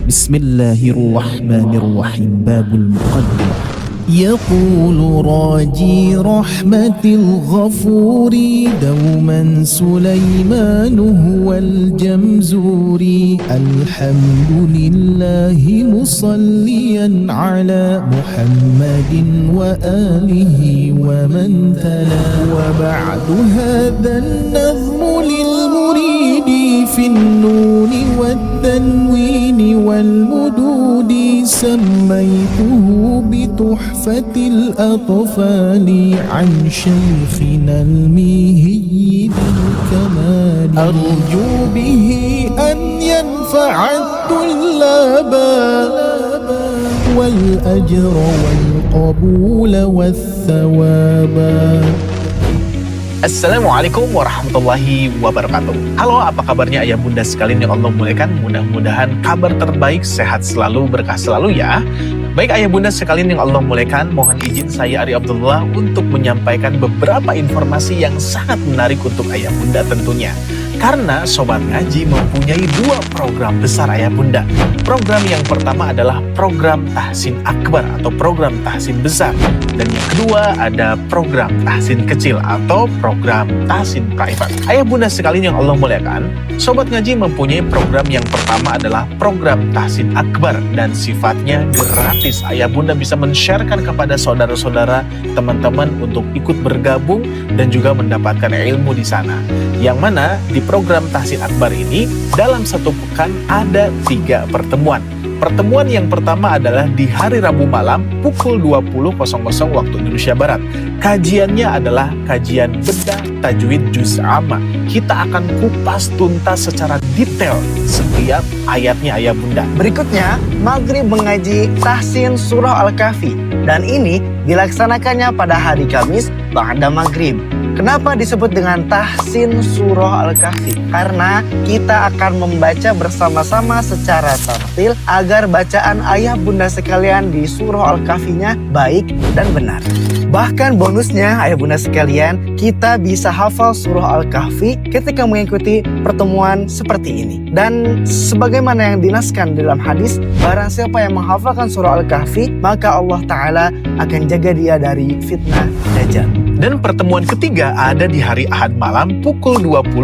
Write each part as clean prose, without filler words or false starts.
Bismillahirrahmanirrahim. Babul Muqaddimah. يقول راجي رحمة الغفور دوما سليمان هو الجمزوري الحمد لله مصليا على محمد وآله ومن تلا وبعد هذا النظم للمريد في النون والتنوين والمدود سميته بتحفة الأطفال عن شيخنا الميهي بالكمال أرجو به أن ينفع الطلاب والأجر والقبول والثواب. Assalamualaikum warahmatullahi wabarakatuh. Halo, apa kabarnya ayah bunda sekalian yang Allah muliakan? Mudah-mudahan kabar terbaik, sehat selalu, berkah selalu ya. Baik ayah bunda sekalian yang Allah muliakan, mohon izin saya Ari Abdullah untuk menyampaikan beberapa informasi yang sangat menarik untuk ayah bunda tentunya. Karena Sobat Ngaji mempunyai dua program besar ayah bunda. Program yang pertama adalah program Tahsin Akbar atau program Tahsin Besar. Dan yang kedua ada program Tahsin Kecil atau program Tahsin Private. Ayah bunda sekalian yang Allah muliakan, Sobat Ngaji mempunyai program yang pertama adalah program Tahsin Akbar dan sifatnya gratis. Ayah bunda bisa men-sharekan kepada saudara-saudara, teman-teman untuk ikut bergabung dan juga mendapatkan ilmu di sana. Yang mana di program Tahsin Akbar ini dalam satu pekan ada 3 pertemuan. Pertemuan yang pertama adalah di hari Rabu malam pukul 20.00 waktu Indonesia Barat. Kajiannya adalah kajian bedah tajwid juz amma. Kita akan kupas tuntas secara detail setiap ayatnya ayah bunda. Berikutnya, Maghrib mengaji Tahsin Surah Al-Kahfi. Dan ini dilaksanakannya pada hari Kamis ba'da Maghrib. Kenapa disebut dengan Tahsin Surah Al-Kahfi? Karena kita akan membaca bersama-sama secara tartil agar bacaan ayah bunda sekalian di Surah Al-Kahfinya baik dan benar. Bahkan bonusnya ayah bunda sekalian, kita bisa hafal Surah Al-Kahfi ketika mengikuti pertemuan seperti ini. Dan sebagaimana yang dinaskan dalam hadis, barang siapa yang menghafalkan Surah Al-Kahfi, maka Allah Ta'ala akan jaga dia dari fitnah Dajjal. Dan pertemuan ketiga ada di hari Ahad malam pukul 20.00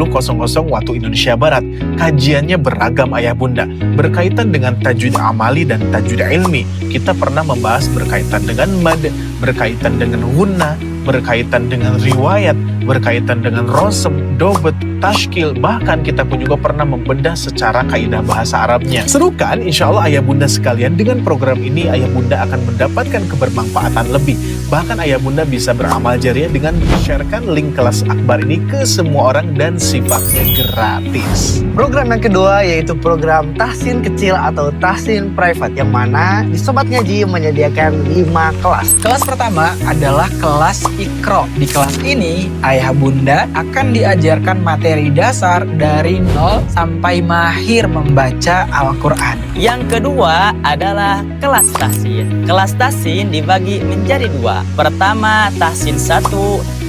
waktu Indonesia Barat. Kajiannya beragam ayah bunda, berkaitan dengan tajwid amali dan tajwid ilmi. Kita pernah membahas berkaitan dengan mad, berkaitan dengan gunnah, berkaitan dengan riwayat, berkaitan dengan rosem, dobet, tashkil, bahkan kita pun juga pernah membedah secara kaidah bahasa Arabnya. Seru kan? Insya Allah ayah bunda sekalian, dengan program ini ayah bunda akan mendapatkan kebermanfaatan lebih. Bahkan ayah bunda bisa beramal jariah dengan men-sharekan link kelas akbar ini ke semua orang dan sifatnya gratis. Program yang kedua yaitu program Tahsin Kecil atau Tahsin Private, yang mana di Sobat Ngaji menyediakan 5 kelas. Kelas pertama adalah kelas Iqra. Di kelas ini ayah bunda akan diajarkan materi dasar dari 0 sampai mahir membaca Al-Quran. Yang kedua adalah kelas tahsin. Kelas tahsin dibagi menjadi 2. Pertama tahsin 1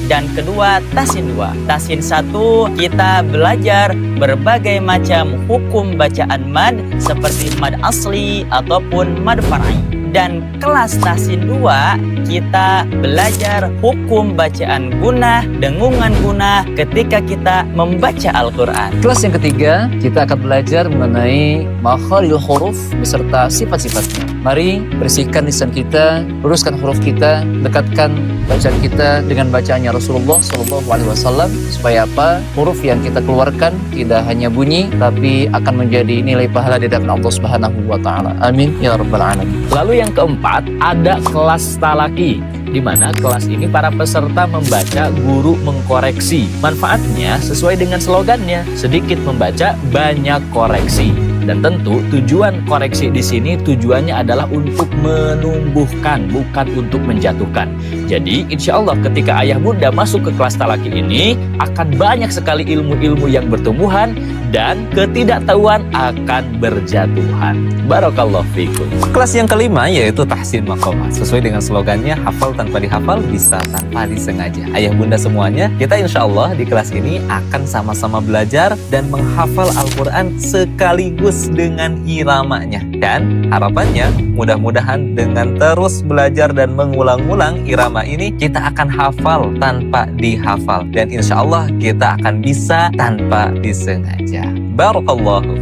dan kedua tahsin 2. Tahsin 1 kita belajar berbagai macam hukum bacaan mad seperti mad asli ataupun mad far'i. Dan kelas tahsin 2 kita belajar hukum bacaan gunnah, dengungan gunnah ketika kita membaca Al-Quran. Kelas yang ketiga kita akan belajar mengenai makharijul huruf beserta sifat-sifatnya. Mari bersihkan lisan kita, luruskan huruf kita, dekatkan bacaan kita dengan bacaannya Rasulullah SAW, supaya apa? Huruf yang kita keluarkan tidak hanya bunyi, tapi akan menjadi nilai pahala di hadapan Allah Subhanahu wa Ta'ala. Amin ya rabbal alamin. Lalu yang keempat ada kelas talaki, di mana kelas ini para peserta membaca, guru mengkoreksi. Manfaatnya sesuai dengan slogannya, sedikit membaca, banyak koreksi. Dan tentu tujuan koreksi di sini tujuannya adalah untuk menumbuhkan, bukan untuk menjatuhkan. Jadi insya Allah ketika ayah bunda masuk ke kelas talaki ini akan banyak sekali ilmu-ilmu yang bertumbuhan dan ketidaktahuan akan berjatuhan. Barakallahu fikum. Kelas yang kelima yaitu tahsin maqamat. Sesuai dengan slogannya, hafal tanpa dihafal, bisa tanpa disengaja. Ayah bunda semuanya, kita insya Allah di kelas ini akan sama-sama belajar dan menghafal Al-Quran sekaligus dengan iramanya. Dan harapannya mudah-mudahan dengan terus belajar dan mengulang-ulang irama ini, kita akan hafal tanpa dihafal. Dan insya Allah kita akan bisa tanpa disengaja. Barakallahu.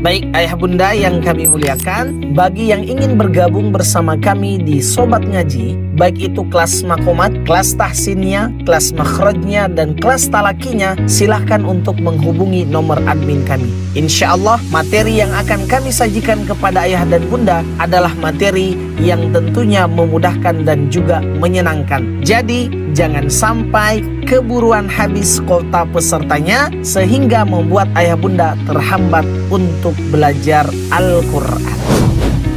Baik ayah bunda yang kami muliakan, bagi yang ingin bergabung bersama kami di Sobat Ngaji, baik itu kelas makomat, kelas tahsinnya, kelas makhrajnya, dan kelas talakinya, silahkan untuk menghubungi nomor admin kami. Insya Allah materi yang akan kami sajikan kepada ayah dan bunda adalah materi yang tentunya memudahkan dan juga menyenangkan. Jadi jangan sampai keburuan habis kuota pesertanya sehingga membuat ayah bunda terhambat untuk belajar Al-Quran.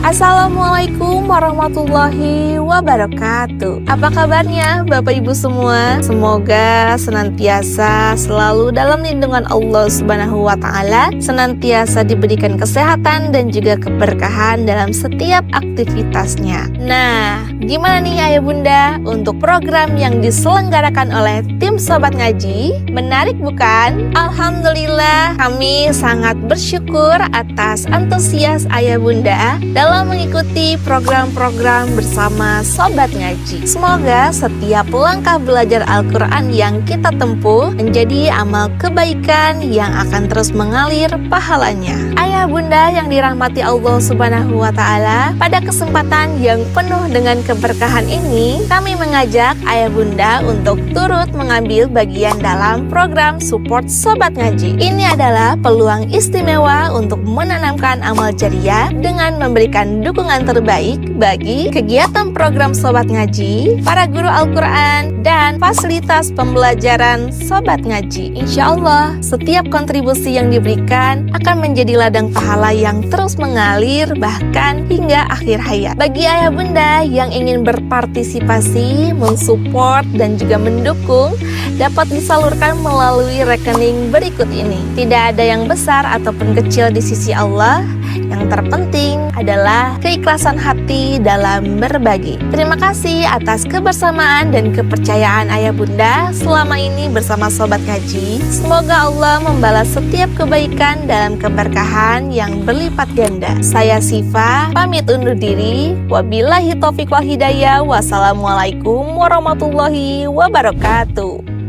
Assalamualaikum warahmatullahi wabarakatuh. Apa kabarnya Bapak Ibu semua? Semoga senantiasa selalu dalam lindungan Allah Subhanahu wa taala, senantiasa diberikan kesehatan dan juga keberkahan dalam setiap aktivitasnya. Nah, gimana nih Ayah Bunda untuk program yang diselenggarakan oleh tim Sobat Ngaji? Menarik bukan? Alhamdulillah, kami sangat bersyukur atas antusias Ayah Bunda dalam mengikuti program-program bersama Sobat Ngaji. Semoga setiap langkah belajar Al-Quran yang kita tempuh menjadi amal kebaikan yang akan terus mengalir pahalanya. Ayah bunda yang dirahmati Allah Subhanahu wa taala, pada kesempatan yang penuh dengan keberkahan ini, kami mengajak ayah bunda untuk turut mengambil bagian dalam program support Sobat Ngaji. Ini adalah peluang istimewa untuk menanamkan amal jariah dengan memberikan dukungan terbaik bagi kegiatan program Sobat Ngaji, para guru Al-Quran, dan fasilitas pembelajaran Sobat Ngaji. Insya Allah, setiap kontribusi yang diberikan akan menjadi ladang pahala yang terus mengalir bahkan hingga akhir hayat. Bagi ayah bunda yang ingin berpartisipasi, mensupport, dan juga mendukung, dapat disalurkan melalui rekening berikut ini. Tidak ada yang besar ataupun kecil di sisi Allah. Yang terpenting adalah keikhlasan hati dalam berbagi. Terima kasih atas kebersamaan dan kepercayaan ayah bunda selama ini bersama Sobat Ngaji. Semoga Allah membalas setiap kebaikan dalam keberkahan yang berlipat ganda. Saya Sifa, pamit undur diri. Wabillahi taufiq wal hidayah. Wassalamualaikum warahmatullahi wabarakatuh.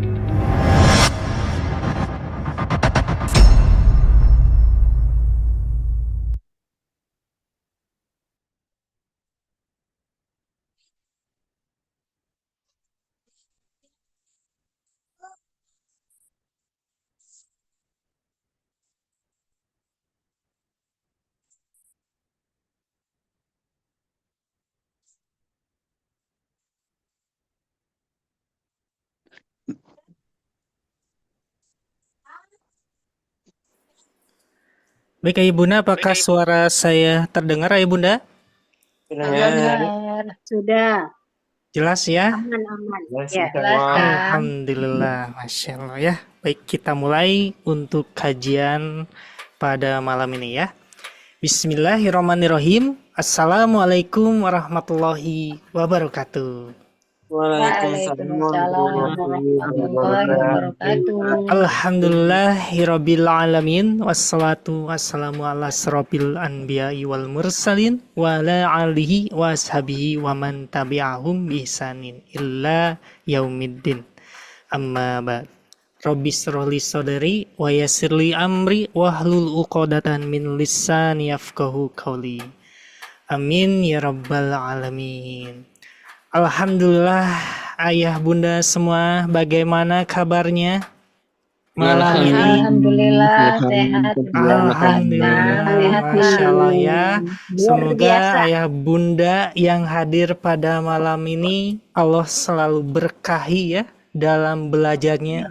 Baik Ayah Bunda, apakah suara saya terdengar Ayah Bunda? Benar, sudah Jelas ya? aman-aman. Ya, jelas. Alhamdulillah, Masya Allah ya. Baik, kita mulai untuk kajian pada malam ini ya. Bismillahirrahmanirrahim. Assalamualaikum warahmatullahi wabarakatuh. Waalaikumsalam warahmatullahi wabarakatuh. Alhamdulillahirabbil alamin, wassalatu wassalamu ala asrofil anbiya'i wal mursalin wa ala alihi wa ashabihi wa man tabi'ahum bi ihsanin illa yaumiddin. Amma ba'd. Rabbi shrahli sadri wa yassirli amri wahlul 'uqdatam min lisani yafqahu qawli. Amin ya rabbal alamin. Alhamdulillah ayah bunda semua, bagaimana kabarnya malam ini? Alhamdulillah sehat. Alhamdulillah, Sehat, Masya Allah ya. Luar Semoga biasa. ayah bunda yang hadir pada malam ini Allah selalu berkahi ya dalam belajarnya,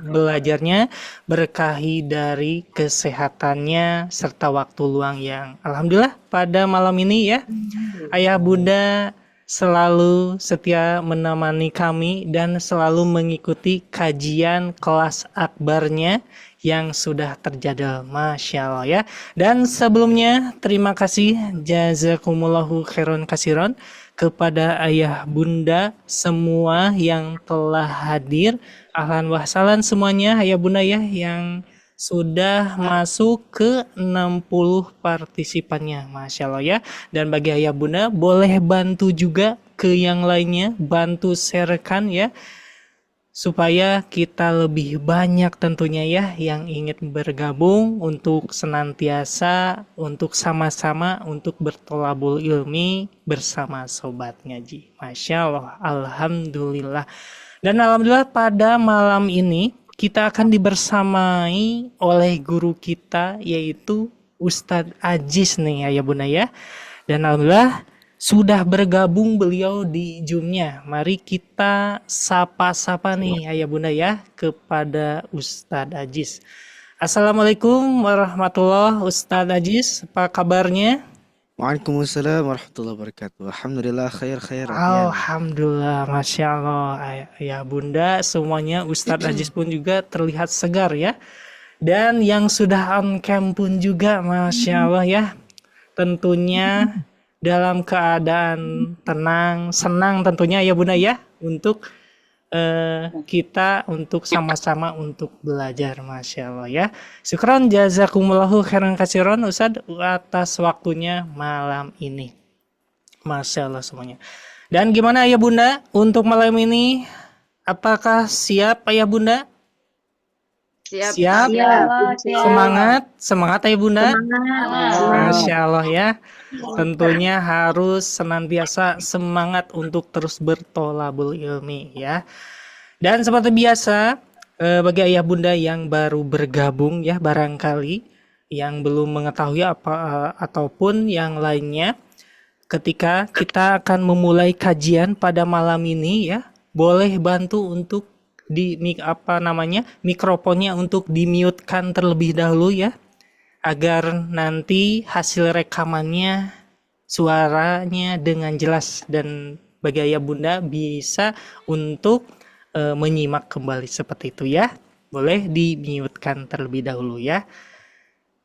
berkahi dari kesehatannya serta waktu luang yang alhamdulillah pada malam ini ya. Ayah bunda selalu setia menemani kami dan selalu mengikuti kajian kelas akbarnya yang sudah terjadwal. Masya Allah ya. Dan sebelumnya terima kasih jazakumullahu khairan kasiron kepada ayah bunda semua yang telah hadir. Ahlan wa sahlan semuanya ayah bunda ya yang sudah masuk ke 60 partisipannya. Masya Allah ya. Dan bagi ayah bunda boleh bantu juga ke yang lainnya, bantu sharekan ya, supaya kita lebih banyak tentunya ya yang ingin bergabung untuk senantiasa, untuk sama-sama, untuk bertolabul ilmi bersama sobat ngaji. Masya Allah, Alhamdulillah. Dan Alhamdulillah pada malam ini kita akan dibersamai oleh guru kita yaitu Ustadz Aziz nih ya bunda ya. Dan Alhamdulillah sudah bergabung beliau di Zoom-nya. Mari kita sapa-sapa nih ayah bunda ya kepada Ustadz Aziz. Assalamualaikum warahmatullahi Ustadz Aziz, apa kabarnya? Waalaikumsalam warahmatullahi wabarakatuh. Alhamdulillah khair. Alhamdulillah, Masya Allah ayah bunda semuanya. Ustadz Aziz pun juga terlihat segar ya. Dan yang sudah on cam pun juga Masya Allah ya. Tentunya dalam keadaan tenang, senang tentunya ya bunda ya, untuk kita untuk sama-sama untuk belajar. Masya Allah ya. Syukran jazakumullahu khairan katsiran Ustadz atas waktunya malam ini. Masya Allah semuanya. Dan gimana ayah bunda untuk malam ini, apakah siap ayah bunda? Siap. Semangat ayah bunda. Masya Allah ya. Tentunya harus senantiasa semangat untuk terus bertolabul ilmi ya. Dan seperti biasa bagi ayah bunda yang baru bergabung ya, barangkali yang belum mengetahui ataupun yang lainnya, ketika kita akan memulai kajian pada malam ini ya, boleh bantu untuk mikrofonnya untuk di-mute-kan terlebih dahulu ya, agar nanti hasil rekamannya suaranya dengan jelas dan bagi ayah bunda bisa untuk menyimak kembali seperti itu ya. Boleh di-mute-kan terlebih dahulu ya.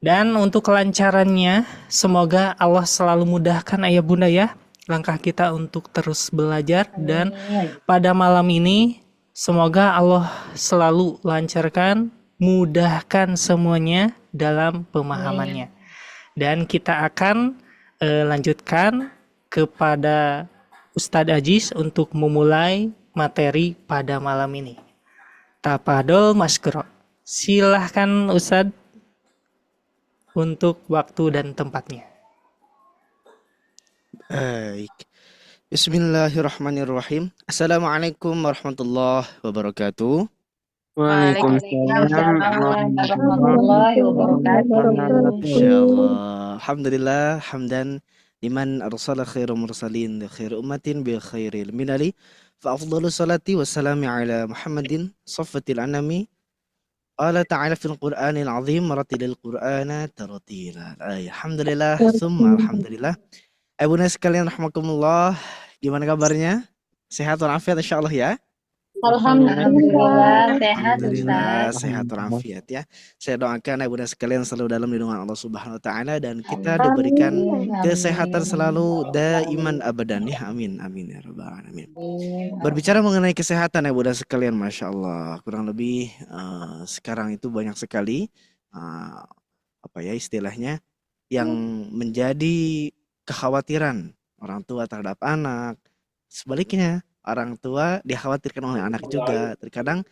Dan untuk kelancarannya, semoga Allah selalu mudahkan ayah bunda ya langkah kita untuk terus belajar. Dan pada malam ini semoga Allah selalu lancarkan, mudahkan semuanya dalam pemahamannya. Dan kita akan lanjutkan kepada Ustadz Aziz untuk memulai materi pada malam ini. Tafadhol maskuro. Silahkan Ustadz untuk waktu dan tempatnya. Baik. Bismillahirrahmanirrahim. Assalamualaikum warahmatullahi wabarakatuh. Waalaikumsalam warahmatullahi wabarakatuh. Insyaallah. Alhamdulillah hamdan liman arsala khairu mursalin li khairi ummatin bi khairil minali fa afdalu salati wassalamu ala Muhammadin saffatil anami. Allah Ta'ala fil Qur'anil azim ratilil Qur'ana taratila. Alhamdulillah summa alhamdulillah. Bunda sekalian rahmakumullah, gimana kabarnya? Sehat walafiat insyaallah ya. Alhamdulillah sehat Alhamdulillah Ustaz. sehat walafiat ya. Saya doakan bunda sekalian selalu dalam lindungan Allah Subhanahu wa taala dan kita diberikan kesehatan selalu daiman abadan ya. Amin amin ya rabbal alamin. Berbicara mengenai kesehatan bunda sekalian, masya Allah, kurang lebih sekarang itu banyak sekali istilahnya yang menjadi kekhawatiran orang tua terhadap anak. Sebaliknya, orang tua dikhawatirkan oleh anak juga. Terkadang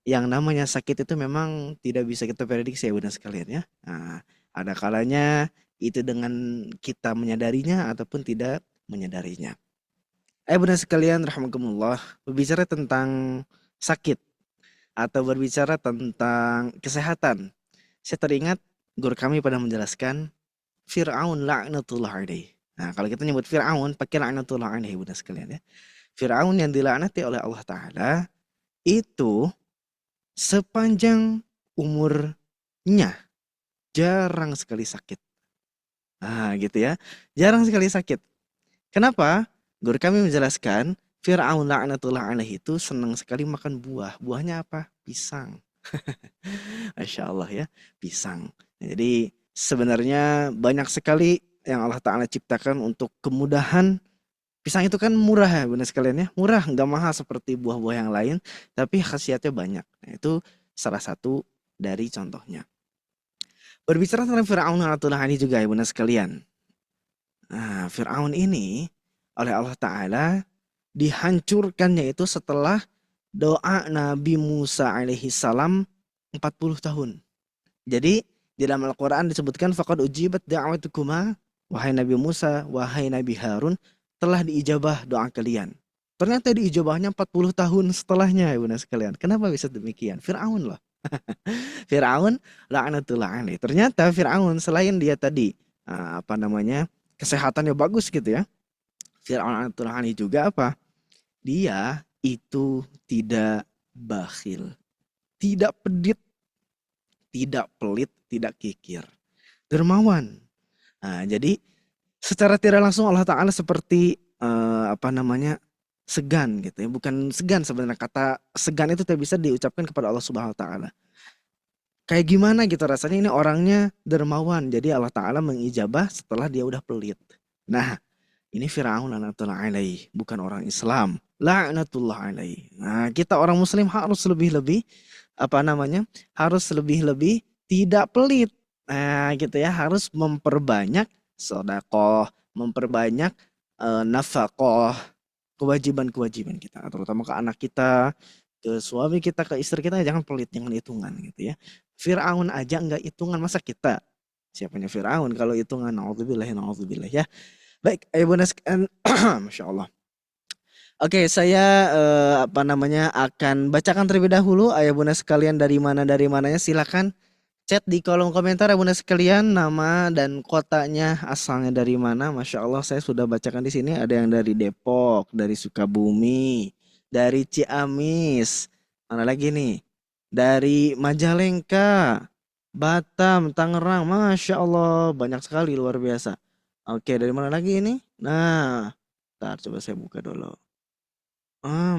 yang namanya sakit itu memang tidak bisa kita prediksi ya bunda sekalian ya. Nah, ada kalanya itu dengan kita menyadarinya ataupun tidak menyadarinya. Bunda sekalian rahmatullah, berbicara tentang sakit atau berbicara tentang kesehatan, saya teringat guru kami pada menjelaskan Fir'aun la'natullah alaih. Nah, kalau kita nyebut Fir'aun pakai la'natullah alaih bunda sekalian ya. Fir'aun yang dilaknati oleh Allah Ta'ala itu sepanjang umurnya jarang sekali sakit. Nah gitu ya, jarang sekali sakit. Kenapa? Guru kami menjelaskan Fir'aun la'natullah alaih itu senang sekali makan buah. Buahnya apa? Pisang. Masya Allah ya, pisang. Jadi sebenarnya banyak sekali yang Allah Ta'ala ciptakan untuk kemudahan. Pisang itu kan murah ya bunda sekalian ya. Murah, nggak mahal seperti buah-buah yang lain. Tapi khasiatnya banyak. Nah, itu salah satu dari contohnya. Berbicara tentang Fir'aun ini juga ya bunda sekalian. Nah, Fir'aun ini oleh Allah Ta'ala dihancurkannya itu setelah doa Nabi Musa alaihi salam 40 tahun. Jadi di dalam Al-Quran disebutkan faqad ujibat da'watukuma, wahai Nabi Musa, wahai Nabi Harun, telah diijabah doa kalian. Ternyata diijabahnya 40 tahun setelahnya ya bunda sekalian. Kenapa bisa demikian? Fir'aun loh. Fir'aun la'natullah alaih. Ternyata Fir'aun selain dia tadi kesehatannya bagus gitu ya. Fir'aun la'natullah alaih juga apa? Dia itu tidak bakhil, tidak pedit, tidak pelit, tidak kikir, dermawan. Nah, jadi secara tidak langsung Allah Ta'ala seperti segan gitu ya. Bukan segan sebenarnya, kata segan itu tidak bisa diucapkan kepada Allah Subhanahu Wa Ta'ala. Kayak gimana gitu rasanya ini orangnya dermawan. Jadi Allah Ta'ala mengijabah setelah dia udah pelit. Nah, ini Fir'aun la'natullah alaih, bukan orang Islam. La'natullah alaih. Nah, kita orang Muslim harus lebih-lebih harus lebih-lebih tidak pelit. Nah, gitu ya, harus memperbanyak sedekah, memperbanyak nafkah, kewajiban-kewajiban kita, terutama ke anak kita, ke suami kita, ke istri kita, jangan pelit, jangan hitungan gitu ya. Fir'aun aja enggak hitungan, masa kita? Siapanya Fir'aun kalau hitungan? Na'udzubillah ya. Baik, ayo bunda sekalian, Masya Allah. Oke, saya akan bacakan terlebih dahulu ayah bunda sekalian dari mananya silakan chat di kolom komentar ya bunda sekalian nama dan kotanya asalnya dari mana. Masya Allah saya sudah bacakan di sini, ada yang dari Depok, dari Sukabumi, dari Ciamis, mana lagi nih? Dari Majalengka, Batam, Tangerang, Masya Allah banyak sekali luar biasa. Oke, dari mana lagi ini? Nah, ntar coba saya buka dulu.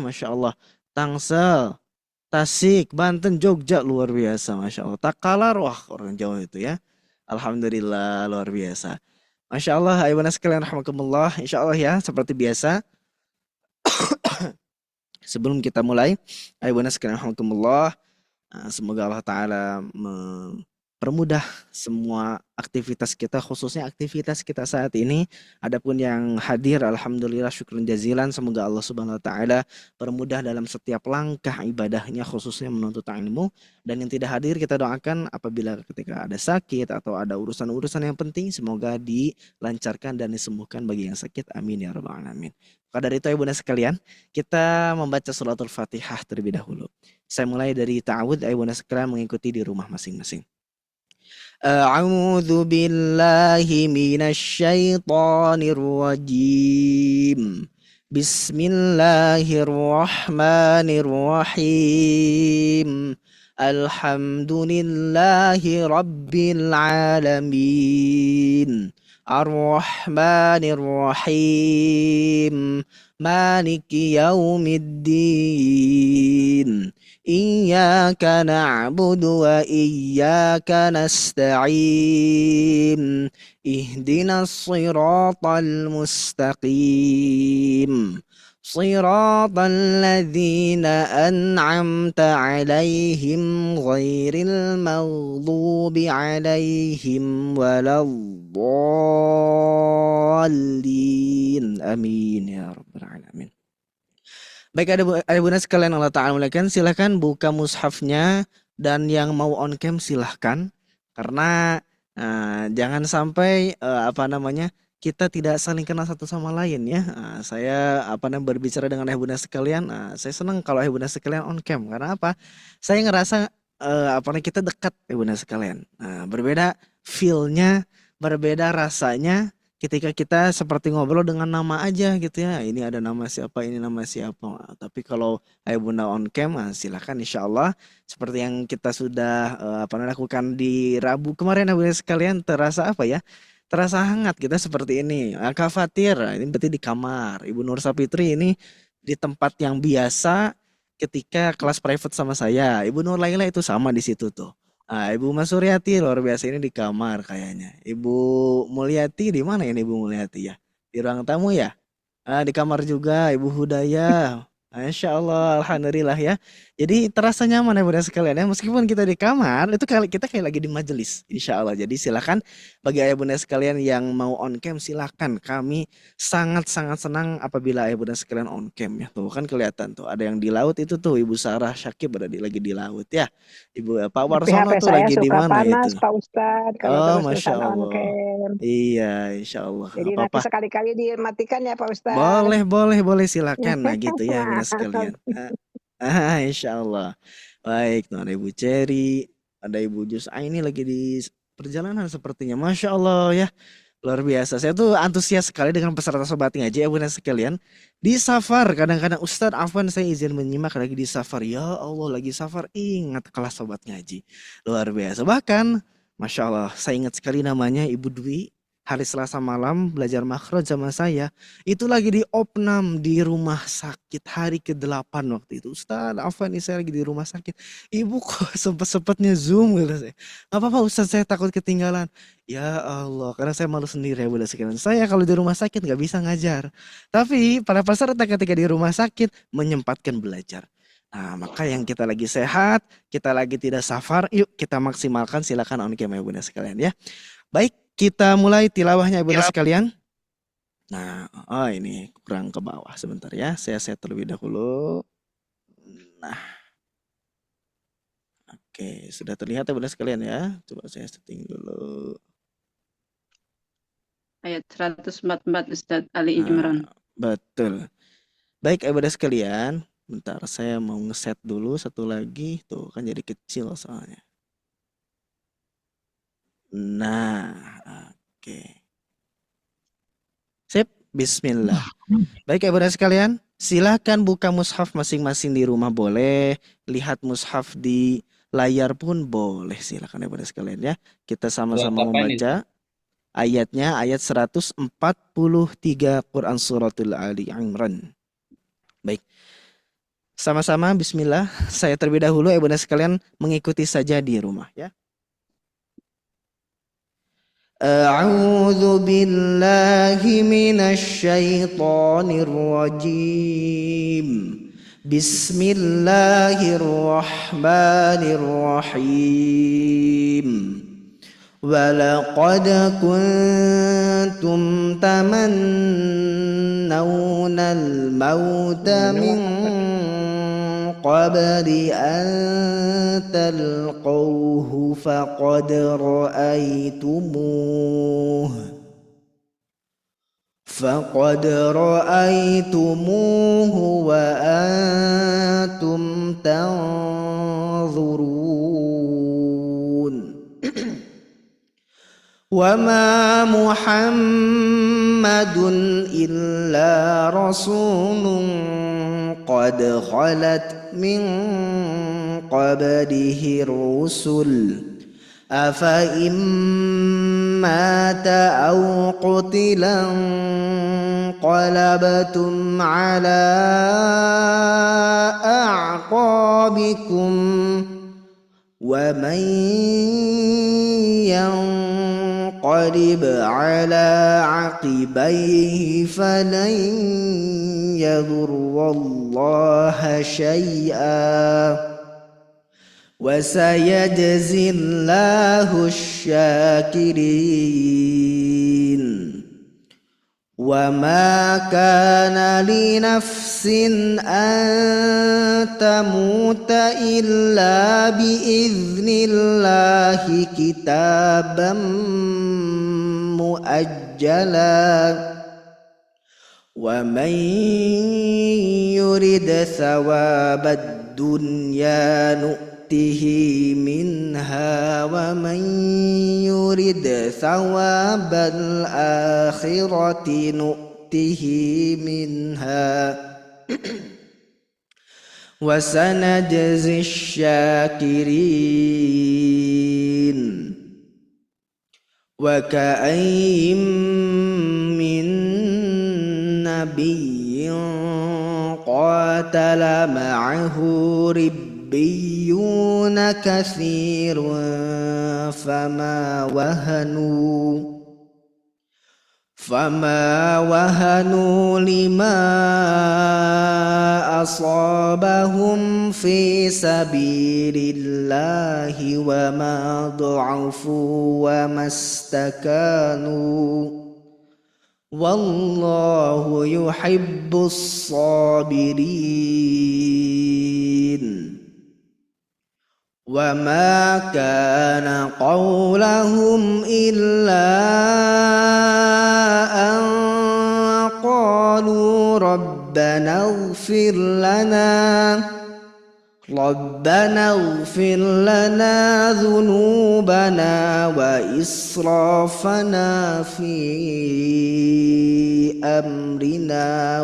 Masya Allah, Tangsel, Tasik, Banten, Jogja, luar biasa, Masya Allah. Takalar, wah orang Jawa itu ya. Alhamdulillah, luar biasa. Masya Allah, ayo sekalian rahmatullah. Insya Allah ya, seperti biasa. Sebelum kita mulai, ayo sekalian rahmatullah. Semoga Allah Ta'ala mempermudah semua aktivitas kita, khususnya aktivitas kita saat ini. Adapun yang hadir, alhamdulillah syukran jazilan. Semoga Allah Subhanahu Wa Ta'ala permudah dalam setiap langkah ibadahnya, khususnya menuntut ilmu. Dan yang tidak hadir kita doakan apabila ketika ada sakit atau ada urusan-urusan yang penting, semoga dilancarkan dan disembuhkan bagi yang sakit. Amin ya rabbal alamin. Maka dari itu ya bunda sekalian, kita membaca suratul Fatihah terlebih dahulu. Saya mulai dari ta'awud, ya bunda sekalian mengikuti di rumah masing-masing. A'udzu billahi minasyaitonir rajim. Bismillahirrahmanirrahim. Alhamdulillahi rabbil alamin. Ar-Rahmanir-Rahim. Maliki yaumiddin. Iyyaka na'budu wa iyyaka nasta'in. Ihdinas siratal mustaqim. صراط الذين أنعمت عليهم غير المغضوب عليهم ولا الضالين آمين ya rabbal alamin. Baik, ada bunda sekalian Allah Ta'ala muliakan, silahkan buka mushafnya, dan yang mau on cam silahkan, karena jangan sampai kita tidak saling kenal satu sama lain ya. Saya berbicara dengan ayah bunda sekalian. Saya senang kalau ayah bunda sekalian on cam. Karena apa? Saya ngerasa kita dekat ayah bunda sekalian. Berbeda feel-nya, berbeda rasanya ketika kita seperti ngobrol dengan nama aja gitu ya. Ini ada nama siapa, ini nama siapa. Tapi kalau ayah bunda on cam, silakan insya Allah. Seperti yang kita sudah lakukan di Rabu kemarin ayah bunda sekalian, terasa apa ya? Terasa hangat kita seperti ini. Kak Fatir, ini berarti di kamar. Ibu Nur Sapitri ini di tempat yang biasa. ketika kelas private sama saya. Ibu Nur Laila itu sama di situ tuh. Ibu Mas Suryati luar biasa ini di kamar kayaknya. Ibu Mulyati di mana ya Ibu Mulyati ya? Di ruang tamu ya? Di kamar juga Ibu Hudaya. Masya Allah, Alhamdulillah ya. Jadi terasa nyaman ya Bunda sekalian ya. Meskipun kita di kamar, itu kita kayak lagi di majelis. Insya Allah. Jadi silakan bagi ayah bunda sekalian yang mau on cam silakan. Kami sangat-sangat senang apabila ayah bunda sekalian on cam ya. Tuh kan kelihatan tuh. Ada yang di laut itu tuh Ibu Sarah Syakib lagi di laut ya. Ibu Pak Warsono HP tuh saya lagi di suka mana panas itu? Pak Ustadz kalau Oh, Masya terus-terusan on Allah. cam. Iya, Insya Allah. Jadi Nggak nanti apa-apa. sekali-kali dimatikan ya Pak Ustadz. Boleh silakan. Nah gitu ya bunda sekalian. Insya Allah. Baik, nah ada Ibu Cherry, ada Ibu Jus. Ini lagi di perjalanan sepertinya. Masya Allah ya. Luar biasa. Saya tuh antusias sekali dengan peserta sobat ngaji ya bunda sekalian. Di safar, kadang-kadang Ustadz Afwan saya izin menyimak lagi di safar. Ya Allah lagi safar, ingat kelas sobat ngaji. Luar biasa. Bahkan, Masya Allah, saya ingat sekali namanya Ibu Dwi. Hari Selasa malam belajar makhraj sama saya. Itu lagi di opnam di rumah sakit hari ke-8 waktu itu. Ustadz Afwan ini saya lagi di rumah sakit. Ibu kok sempet-sempetnya zoom gitu saya. Gak apa-apa Ustadz saya takut ketinggalan. Ya Allah karena saya malu sendiri ya bunda sekalian. Saya kalau di rumah sakit gak bisa ngajar. Tapi para peserta ketika di rumah sakit menyempatkan belajar. Nah maka yang kita lagi sehat, kita lagi tidak safar, yuk kita maksimalkan silakan on cam ya bunda sekalian ya. Baik. Kita mulai tilawahnya Bunda sekalian. Nah, ini kurang ke bawah sebentar ya. Saya set terlebih dahulu. Nah. Oke, sudah terlihat ya Bunda sekalian ya. Coba saya setting dulu. Ayat 144 Ustadz Ali Imran. Betul. Baik Bunda sekalian. Bentar, saya mau ngeset dulu satu lagi. Tuh, kan jadi kecil soalnya. Nah, oke. Sip, bismillah. Baik ya bunda sekalian, silahkan buka mushaf masing-masing di rumah boleh, lihat mushaf di layar pun boleh, silahkan ya bunda sekalian ya. Kita sama-sama membaca ayatnya, ayat 143 Quran Suratul Ali Imran. Baik. Sama-sama bismillah, saya terlebih dahulu ya bunda sekalian mengikuti saja di rumah ya. أعوذ بالله من الشيطان الرجيم بسم الله الرحمن الرحيم ولقد كنتم تمنون الموت من قبل أن تلقوه فقد رأيتموه وأنتم تنظرون وما محمد إلا رسول قد خلت من قبله الرسل أفإن مات أو قتلا انقلبتم على أعقابكم ومن ينقلب على عقبيه فلن يضر الله شيئا وسيجزي الله الشاكرين وما كان لنفس أن تموت إلا بإذن الله كتابا مؤجلا ومن يرد ثواب الدنيا نؤته منها ومن يرد ثواب الآخرة نؤته منها وسنجزي الشاكرين وكأين من نبي قال قاتل معه ربيون كثير فما وهنوا لما أصابهم في سبيل الله وما ضعفوا وما استكانوا والله يحب الصابرين وما كان قولهم إلا أن قالوا ربنا اغفر لنا ذنوبنا وإسرافنا في أمرنا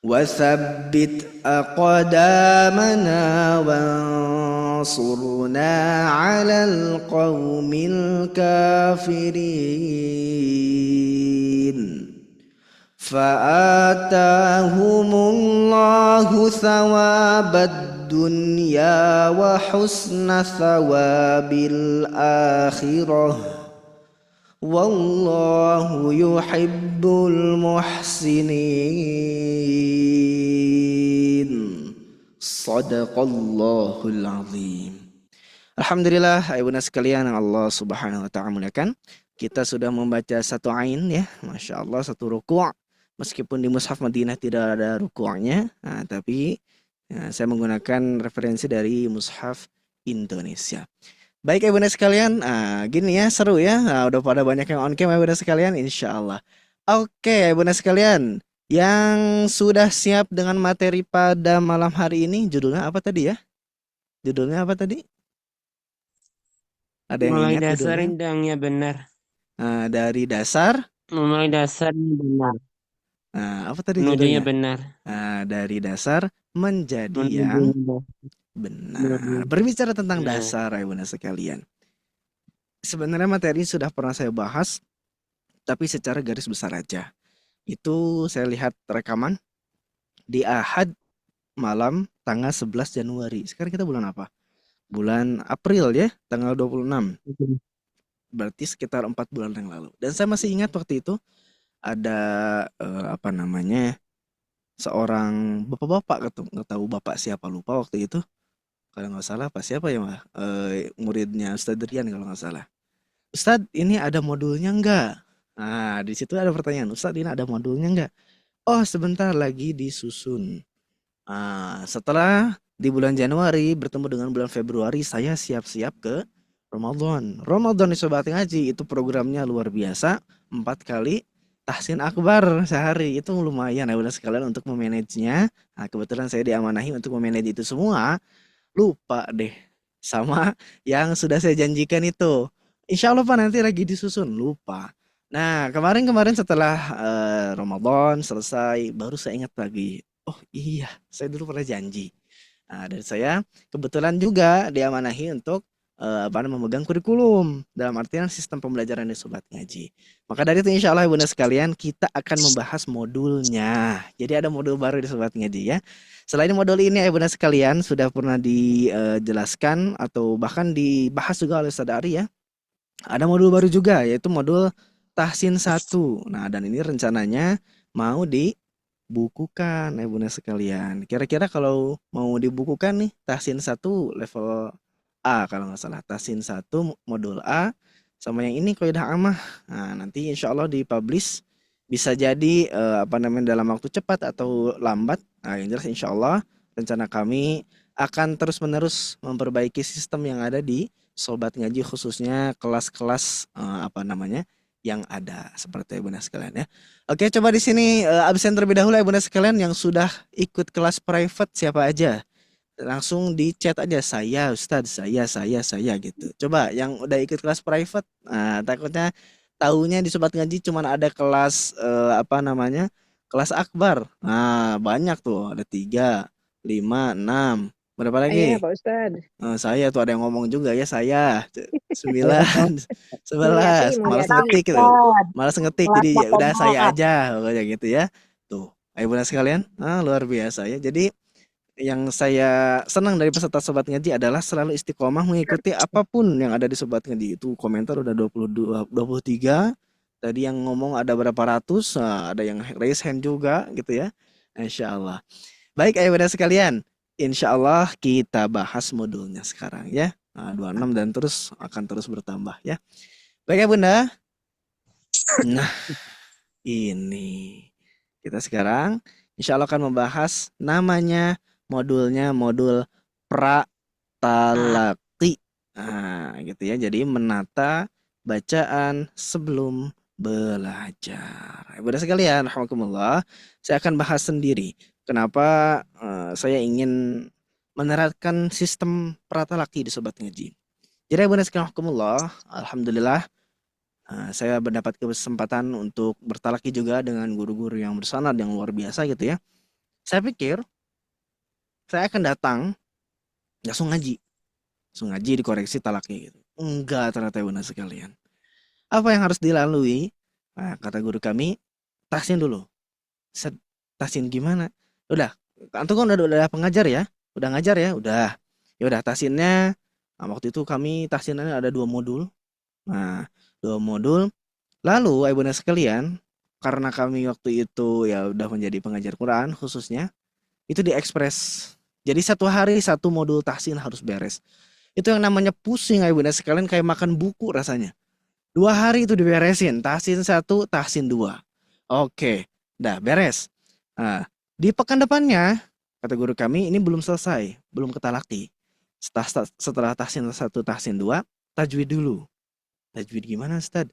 وثبت أقدامنا وانصرنا على القوم الكافرين فآتاهم الله ثواب الدنيا وحسن ثواب الآخرة والله يحب المحسنين Sadaqallahul azim. Alhamdulillah, ibunda sekalian yang Allah Subhanahu wa taala muliakan. Kita sudah membaca satu ain ya, Masya Allah, satu ruku'. Meskipun di mushaf Madinah tidak ada ruku'nya, tapi saya menggunakan referensi dari mushaf Indonesia. Baik ibunda sekalian, gini ya, seru ya. Udah pada banyak yang on cam ibunda sekalian, insya Allah. Oke ibunda sekalian, yang sudah siap dengan materi pada malam hari ini, judulnya apa tadi ya? Judulnya apa tadi? Ada yang Mulai ingat dasar judulnya? yang benar. Dari dasar. Mulai dasar yang benar. Apa tadi Menujunya judulnya? benar. Dari dasar menjadi Menuju yang benar. benar. Berbicara tentang dasar ibunda sekalian. Sebenarnya materi sudah pernah saya bahas, tapi secara garis besar aja. Itu saya lihat rekaman di Ahad malam tanggal 11 Januari. Sekarang kita bulan apa? Bulan April ya, tanggal 26. Berarti sekitar 4 bulan yang lalu. Dan saya masih ingat waktu itu ada seorang bapak-bapak, nggak tahu bapak siapa, lupa waktu itu. Kalau nggak salah siapa ya mah? Muridnya Ustadz Rian kalau nggak salah. Ustadz, ini ada modulnya nggak? Nah, di situ ada pertanyaan, Ustadz ini ada modulnya nggak? Oh, sebentar lagi disusun. Setelah di bulan Januari bertemu dengan bulan Februari, saya siap-siap ke Ramadan. Ramadan di Sobat Ngaji itu programnya luar biasa, 4 kali tahsin akbar sehari. Itu lumayan ya udah sekalian untuk memanagenya. Kebetulan saya diamanahi untuk memanage itu semua. Lupa deh sama yang sudah saya janjikan itu. Insya Allah Pak nanti lagi disusun, lupa. Nah kemarin setelah Ramadan selesai, baru saya ingat lagi, oh iya saya dulu pernah janji. Dan saya kebetulan juga diamanahi untuk memegang kurikulum dalam artian sistem pembelajaran di Sobat Ngaji. Maka dari itu insya Allah ibunda sekalian, kita akan membahas modulnya. Jadi ada modul baru di Sobat Ngaji ya. Selain modul ini ibunda sekalian sudah pernah dijelaskan atau bahkan dibahas juga oleh Ustadz Ari ya. Ada modul baru juga, yaitu modul Tahsin 1. Nah, dan ini rencananya mau dibukukan ibunda sekalian. Kira-kira kalau mau dibukukan nih, Tahsin 1 level A kalau nggak salah. Tahsin 1 modul A sama yang ini Qaidah Ammah. Nah, nanti insya Allah dipublish, bisa jadi dalam waktu cepat atau lambat. Nah, yang jelas insya Allah rencana kami akan terus-menerus memperbaiki sistem yang ada di Sobat Ngaji, khususnya kelas-kelas yang ada seperti ibunda sekalian ya. Oke, coba di sini absen terlebih dahulu ibunda sekalian yang sudah ikut kelas private siapa aja. Langsung di chat aja, saya Ustadz, saya gitu. Coba yang udah ikut kelas private, takutnya tahunya di Sobat Ngaji cuma ada kelas kelas akbar. Nah, banyak tuh, ada 3, 5, 6. Berapa lagi? Iya Pak Ustadz. Saya tuh ada yang ngomong juga ya, saya 9. 11. Malas ngetik gitu. Malas ngetik jadi ya udah saya aja pokoknya gitu ya. Tuh, ayo bunda sekalian, luar biasa ya. Jadi yang saya senang dari peserta Sobat Ngaji adalah selalu istiqomah mengikuti apapun yang ada di Sobat Ngaji. Itu komentar udah 22, 23. Tadi yang ngomong ada berapa ratus, ada yang raise hand juga gitu ya. Insya Allah. Baik ayo bunda sekalian, insya Allah kita bahas modulnya sekarang ya. 26 dan terus akan terus bertambah ya. Baik ya bunda. Nah ini kita sekarang insya Allah akan membahas namanya modulnya modul pratalaki. Nah, gitu ya. Jadi menata bacaan sebelum belajar. Bunda sekalian, alhamdulillah, saya akan bahas sendiri. Kenapa saya ingin menerapkan sistem pratalaki di Sobat Ngaji. Jadi Bunda sekalian, alhamdulillah, alhamdulillah, saya mendapat kesempatan untuk bertalaki juga dengan guru-guru yang bersanad yang luar biasa gitu ya. Saya pikir saya akan datang langsung ngaji dikoreksi talaknya gitu. Enggak ternyata bunda sekalian. Apa yang harus dilalui? Nah, kata guru kami, tahsin dulu. Tahsin gimana? Udah, antum kan udah pengajar ya? Udah ngajar ya? Udah. Ya udah tahsinnya. Nah, waktu itu kami tahsinannya ada 2 modul. Nah, 2 modul. Lalu, bunda sekalian, karena kami waktu itu ya udah menjadi pengajar Quran khususnya, itu diekspres. Jadi 1 hari 1 modul tahsin harus beres. Itu yang namanya pusing bunda sekalian, kayak makan buku rasanya. 2 hari itu diberesin, tahsin 1, tahsin 2. Oke, dah beres. Nah, di pekan depannya, kata guru kami, ini belum selesai, belum ketalaki. Setelah tahsin 1, tahsin 2, tajwid dulu. Tajwid gimana Ustaz?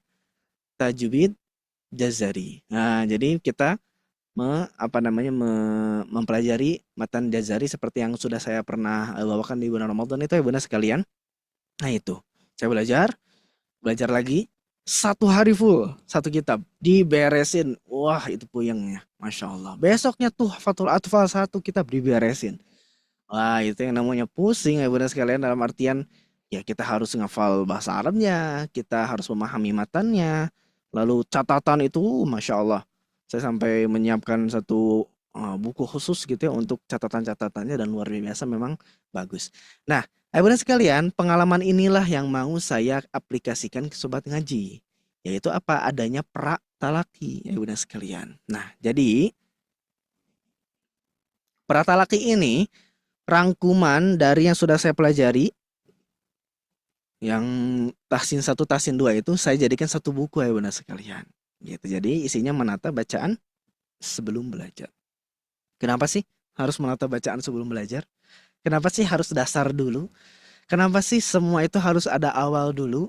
Tajwid jazari. Nah, jadi kita mempelajari matan jazari seperti yang sudah saya pernah bawakan di bulan Ramadan itu ya bunda sekalian. Nah itu, saya belajar lagi 1 hari full 1 kitab diberesin. Wah itu puyengnya, masya Allah. Besoknya tuh Fathul Atfal 1 kitab diberesin. Wah itu yang namanya pusing ya bunda sekalian, dalam artian ya kita harus ngafal bahasa Arabnya, kita harus memahami matannya. Lalu catatan itu masya Allah. Saya sampai menyiapkan 1 buku khusus gitu ya untuk catatan-catatannya dan luar biasa memang bagus. Nah, bunda sekalian, pengalaman inilah yang mau saya aplikasikan ke Sobat Ngaji. Yaitu apa? Adanya pratalaki bunda sekalian. Nah, jadi pratalaki ini rangkuman dari yang sudah saya pelajari. Yang tahsin 1, tahsin 2 itu saya jadikan 1 buku bunda sekalian. Gitu. Jadi isinya menata bacaan sebelum belajar. Kenapa sih harus menata bacaan sebelum belajar? Kenapa sih harus dasar dulu? Kenapa sih semua itu harus ada awal dulu?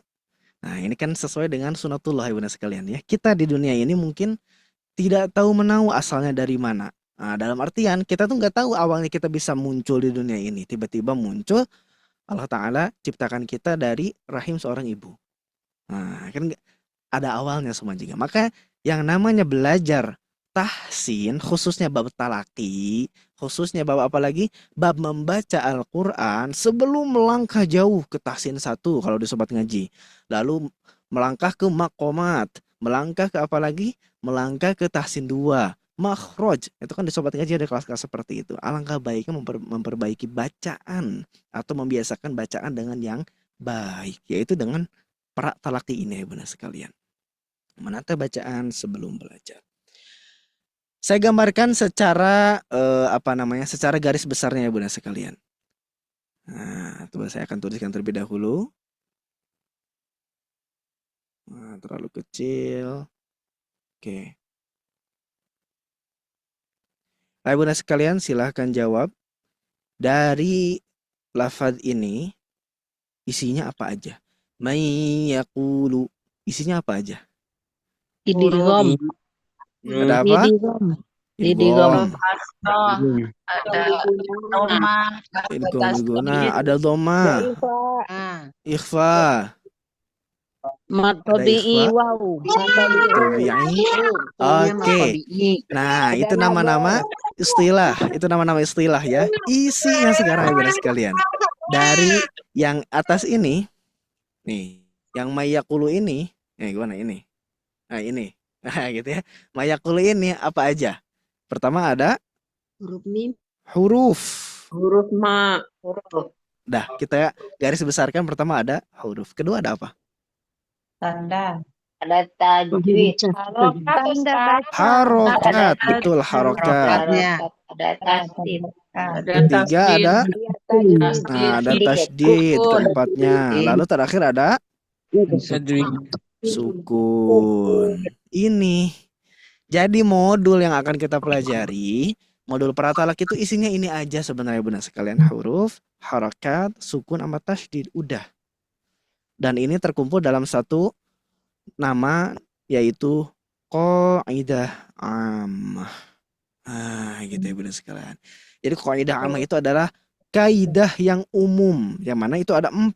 Nah ini kan sesuai dengan sunatullah bunda sekalian ya. Kita di dunia ini mungkin tidak tahu menahu asalnya dari mana. Nah, dalam artian kita tuh nggak tahu awalnya kita bisa muncul di dunia ini. Tiba-tiba muncul, Allah Ta'ala ciptakan kita dari rahim seorang ibu. Nah kan ada awalnya semua juga. Maka yang namanya belajar tahsin, khususnya bab talaki, khususnya bab apa lagi? Bab membaca Al-Quran sebelum melangkah jauh ke tahsin 1 kalau di Sobat Ngaji. Lalu melangkah ke makomat, melangkah ke apa lagi? Melangkah ke tahsin 2. Makhraj, itu kan di Sobat Ngaji ada kelas-kelas seperti itu. Alangkah baiknya memperbaiki bacaan atau membiasakan bacaan dengan yang baik, yaitu dengan pratalaki ini bunda sekalian. Menata bacaan sebelum belajar. Saya gambarkan secara secara garis besarnya bunda sekalian. Nah, coba saya akan tuliskan terlebih dahulu. Nah, terlalu kecil. Oke. Baik bunda sekalian, silahkan jawab. Dari lafaz ini isinya apa aja? May yaqulu, isinya apa aja? Idgham. Ada apa? Idgham. Ada doma, Nah, ada doma. Ikhfa. Mat tabi'i waw. Tabi'i. Oke. Nah, itu nama-nama istilah. Itu nama-nama istilah ya. Isinya sekarang ya bunda sekalian. Dari yang atas ini, nih, Yang mayakulu ini, gimana ini? Nah ini, nah gitu ya. Mayakulu ini apa aja? Pertama ada Huruf mim. huruf. Huruf ma. Huruf. Dah, kita garis besarkan pertama ada huruf. Kedua ada apa? Tanda. Ada tajwid. Harokat, Tanda Ustaz. baca. Harokat, betul harokat. Ada tasdid. Ketiga ada Iya, tajwid. ada tasydid keempatnya. Lalu terakhir ada sukun. Ini. Jadi modul yang akan kita pelajari, modul Pratalak itu isinya ini aja sebenarnya Bunda sekalian, huruf, harokat, sukun sama tasydid, udah. Dan ini terkumpul dalam satu nama yaitu qaidah ammah. Gitu ya Bunda sekalian. Jadi qaidah ammah itu adalah kaidah yang umum, yang mana itu ada 4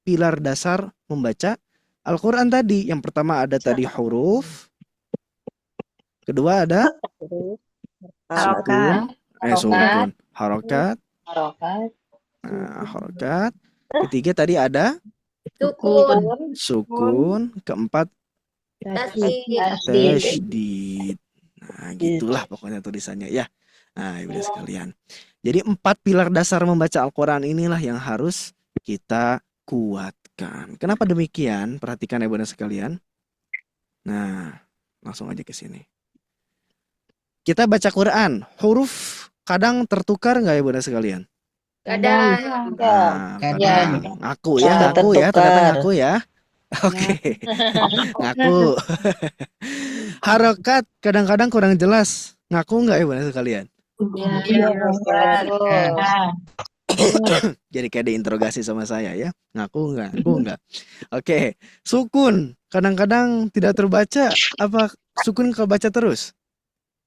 pilar dasar membaca Al-Quran tadi. Yang pertama ada tadi huruf, kedua ada sukun, harokat, harokat. Ketiga tadi ada sukun, keempat tasydid. Nah, gitulah pokoknya tulisannya ya. Nah, Ibu sekalian. Jadi 4 pilar dasar membaca Al-Quran inilah yang harus kita kuatkan. Kenapa demikian? Perhatikan ya Bunda sekalian. Nah, langsung aja ke sini. Kita baca Quran, huruf kadang tertukar nggak ya Bunda sekalian? Kadang. Kadang. Ngaku ya, ternyata ngaku ya. Oke. Ngaku. Harokat kadang-kadang kurang jelas. Ngaku nggak ya Bunda sekalian? Jadi kayak diinterogasi sama saya ya. Ngaku nggak? Oke. Sukun kadang-kadang tidak terbaca. Apa sukun kebaca terus?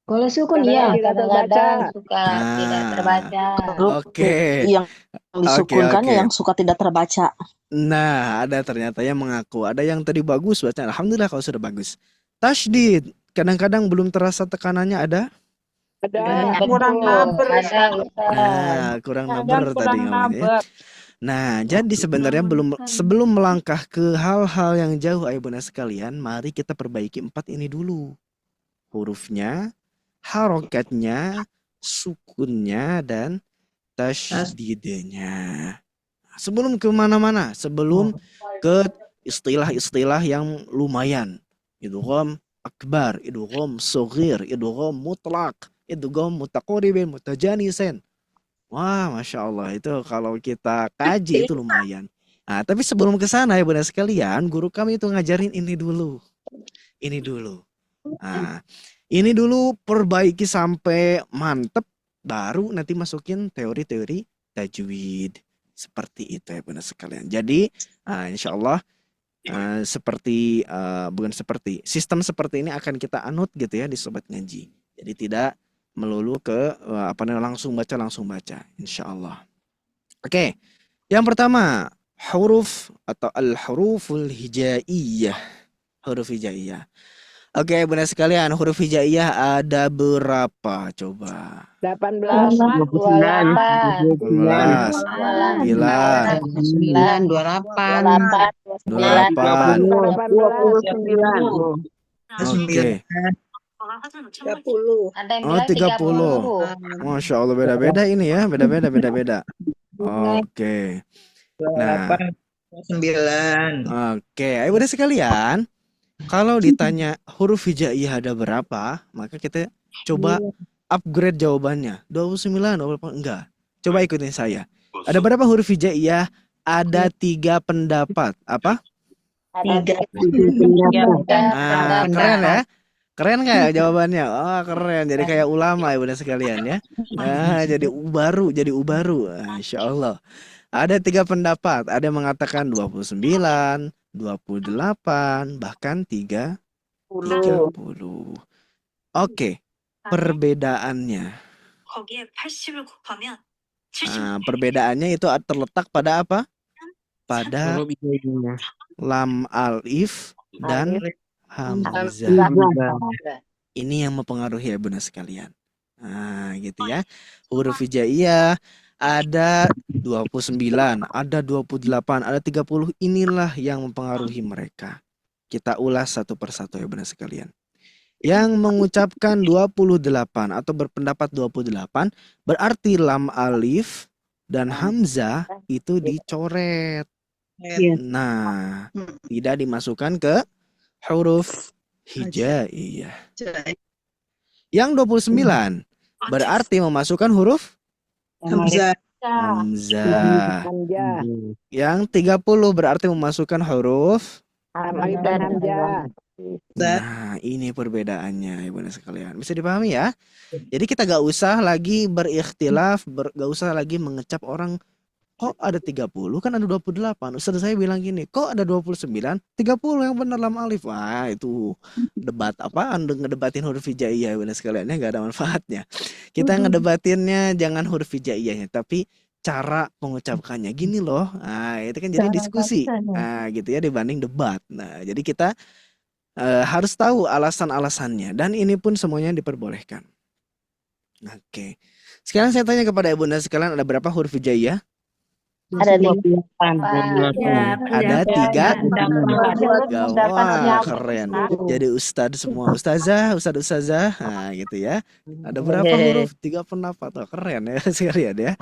Kalau sukun ya Tidak terbaca. Suka tidak terbaca. Oke. Yang disukunkannya Oke. yang suka tidak terbaca. Nah, ada ternyata yang mengaku. Ada yang tadi bagus baca. Alhamdulillah kalau sudah bagus. Tasydid kadang-kadang belum terasa tekanannya ada. Ada. Kurang naber. Nah, kurang naber tadi ngomongnya. Nah, jadi sebenarnya sebelum melangkah ke hal-hal yang jauh ayo Bunda sekalian, mari kita perbaiki 4 ini dulu. Hurufnya, harokatnya, sukunnya, dan tasydidnya. Sebelum kemana-mana, sebelum ke istilah-istilah yang lumayan. Idgham akbar, idgham shaghir, idgham mutlaq, idgham mutaqarribin, mutajanisin. Wah, Masya Allah, itu kalau kita kaji itu lumayan. Nah, tapi sebelum ke sana ya Bunda sekalian, guru kami itu ngajarin ini dulu. Ini dulu. Nah, ini dulu perbaiki sampai mantep, baru nanti masukin teori-teori tajwid. Seperti itu ya Bunda sekalian. Jadi, insya Allah sistem seperti ini akan kita anut gitu ya di Sobat Ngaji. Jadi tidak melulu ke langsung baca, insya Allah. Oke, yang pertama huruf atau al-huruful hijaiyah. Huruf hijaiyah. Oke Bunda sekalian, huruf hijaiyah ada berapa? Coba. 18. 28. 9. 28. 28. 18. Oke. 30. Ada yang Oh, bilang 30. Masya Allah, beda-beda ini ya. Beda-beda. Oke. Nah. 9. Oke, ayo Bunda sekalian. Kalau ditanya huruf hijaiyah ada berapa, maka kita coba upgrade jawabannya. 29, 28, enggak. Coba ikutin saya. Ada berapa huruf hijaiyah? Ada 3 pendapat. Apa? Ada 3 keren ya. Keren nggak jawabannya? Oh, keren. Jadi kayak ulama ya Bunda sekalian ya. Jadi ubaru. Insya Allah. Ada 3 pendapat. Ada yang mengatakan 29, 28, bahkan 30. Oke, perbedaannya. Perbedaannya itu terletak pada apa? Pada lam alif dan hamzah. Ini yang mempengaruhi ya Bunda sekalian. Nah, gitu ya. Huruf hijaiyah ada 29, ada 28, ada 30. Inilah yang mempengaruhi mereka. Kita ulas satu persatu ya benar sekalian. Yang mengucapkan 28 atau berpendapat 28 berarti lam alif dan hamzah itu dicoret. Nah, tidak dimasukkan ke huruf hijaiyah. Yang 29 berarti memasukkan huruf Hamzah. hamzah. Yang 30 berarti memasukkan huruf. Alif dan Hamzah. Nah, ini perbedaannya ibu sekalian. Bisa dipahami ya? Jadi kita gak usah lagi berikhtilaf, gak usah lagi mengecap orang. Kok ada 30 kan ada 28. Ustaz saya bilang gini, kok ada 29? 30 yang benar lam alif. Wah, itu debat apaan? Ngedebatin huruf hijaiyah benar sekalian, gak ada manfaatnya. Kita ngedebatinnya jangan huruf hijaiyahnya, tapi cara mengucapkannya gini loh. Nah, itu kan jadi diskusi. Nah, gitu ya dibanding debat. Nah, jadi kita harus tahu alasan-alasannya dan ini pun semuanya diperbolehkan. Oke. Sekarang saya tanya kepada ibunda sekalian, ada berapa huruf hijaiyah? Ada 28. Ada 3. Wah, keren. Jadi ustadz semua, ustazah, nah gitu ya. Ada berapa huruf? 3 pendapat. Oh, keren ya sekalian ya.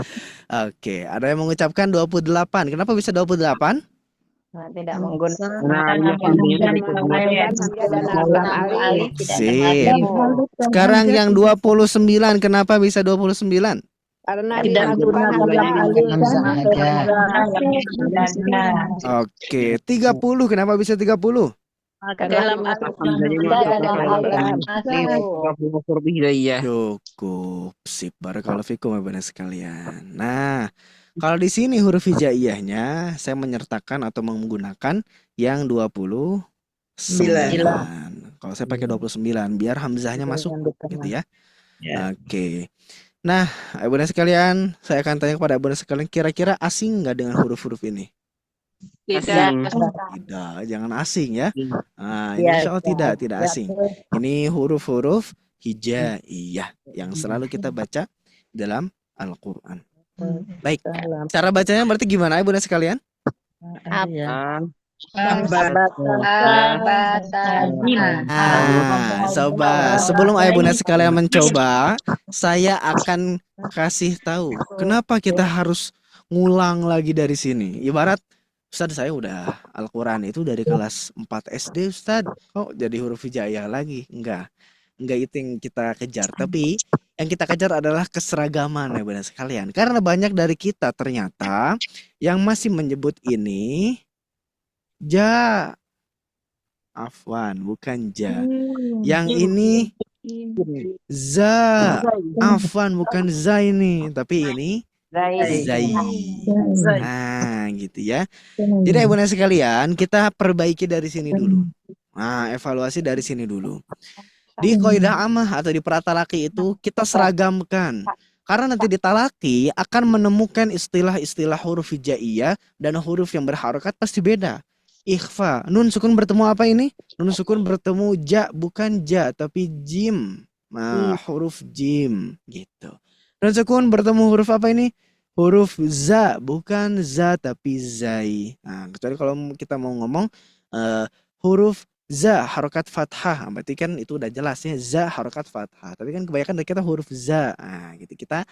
Oke, ada yang mengucapkan 28. Kenapa bisa 28? Tidak menggunakan Sip. Sekarang yang 29, kenapa bisa 29? Karena tidak Oke, 30 kenapa bisa 30? Cukup. Sip, barakallahu fikum ya benar sekalian. Nah, kalau di sini huruf hijaiyahnya saya menyertakan atau menggunakan yang 29. Kalau saya pakai 29 biar hamzahnya masuk gitu ya. Oke. Nah, ibunda sekalian, saya akan tanya kepada ibunda sekalian, kira-kira asing nggak dengan huruf-huruf ini? Tidak. Tidak, jangan asing ya. Nah, ini insya Allah tidak asing. Ini huruf-huruf hijaiyah yang selalu kita baca dalam Al-Quran. Baik, cara bacanya berarti gimana ibunda sekalian? Sobat, sebelum ayah bunda sekalian mencoba, saya akan kasih tahu kenapa kita harus ngulang lagi dari sini. Ibarat Ustadz saya udah Al-Quran itu dari kelas 4 SD Ustadz, kok jadi huruf hijaiyah lagi? Enggak itu yang kita kejar, tapi yang kita kejar adalah keseragaman ya bunda sekalian. Karena banyak dari kita ternyata yang masih menyebut ini ja, afwan, bukan ja. Yang ini za, afwan, bukan za ini, tapi ini zai. Nah, gitu ya. Jadi ibunda sekalian, kita perbaiki dari sini dulu. Nah, evaluasi dari sini dulu. Di qaidah amah atau di pratalaki itu kita seragamkan. Karena nanti di talaki akan menemukan istilah-istilah huruf hijaiyah dan huruf yang berharokat pasti beda. Ikhfa, nun sukun bertemu apa ini? Nun sukun bertemu ja, bukan ja tapi jim. Nah, huruf jim gitu. Nun sukun bertemu huruf apa ini? Huruf za, bukan za tapi zai. Nah, kecuali kalau kita mau ngomong huruf za harokat fathah, berarti kan itu udah jelas ya, za harokat fathah. Tapi kan kebanyakan dari kita huruf za. Nah, gitu kita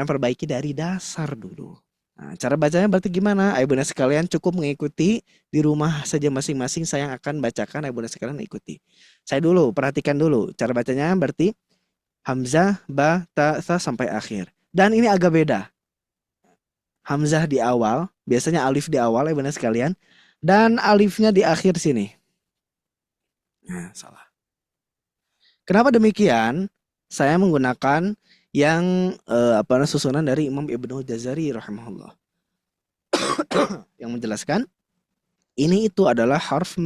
perbaiki dari dasar dulu. Nah, cara bacanya berarti gimana? Ayo bunda sekalian cukup mengikuti di rumah saja masing-masing, saya akan bacakan, ayo bunda sekalian ikuti. Saya dulu, perhatikan dulu. Cara bacanya berarti hamzah, ba, ta, tha sampai akhir. Dan ini agak beda. Hamzah di awal, biasanya alif di awal ya bunda sekalian. Dan alifnya di akhir sini. Nah, salah. Kenapa demikian? Saya menggunakan yang susunan dari Imam Ibnu Jazari rahimahullah yang menjelaskan ini itu adalah huruf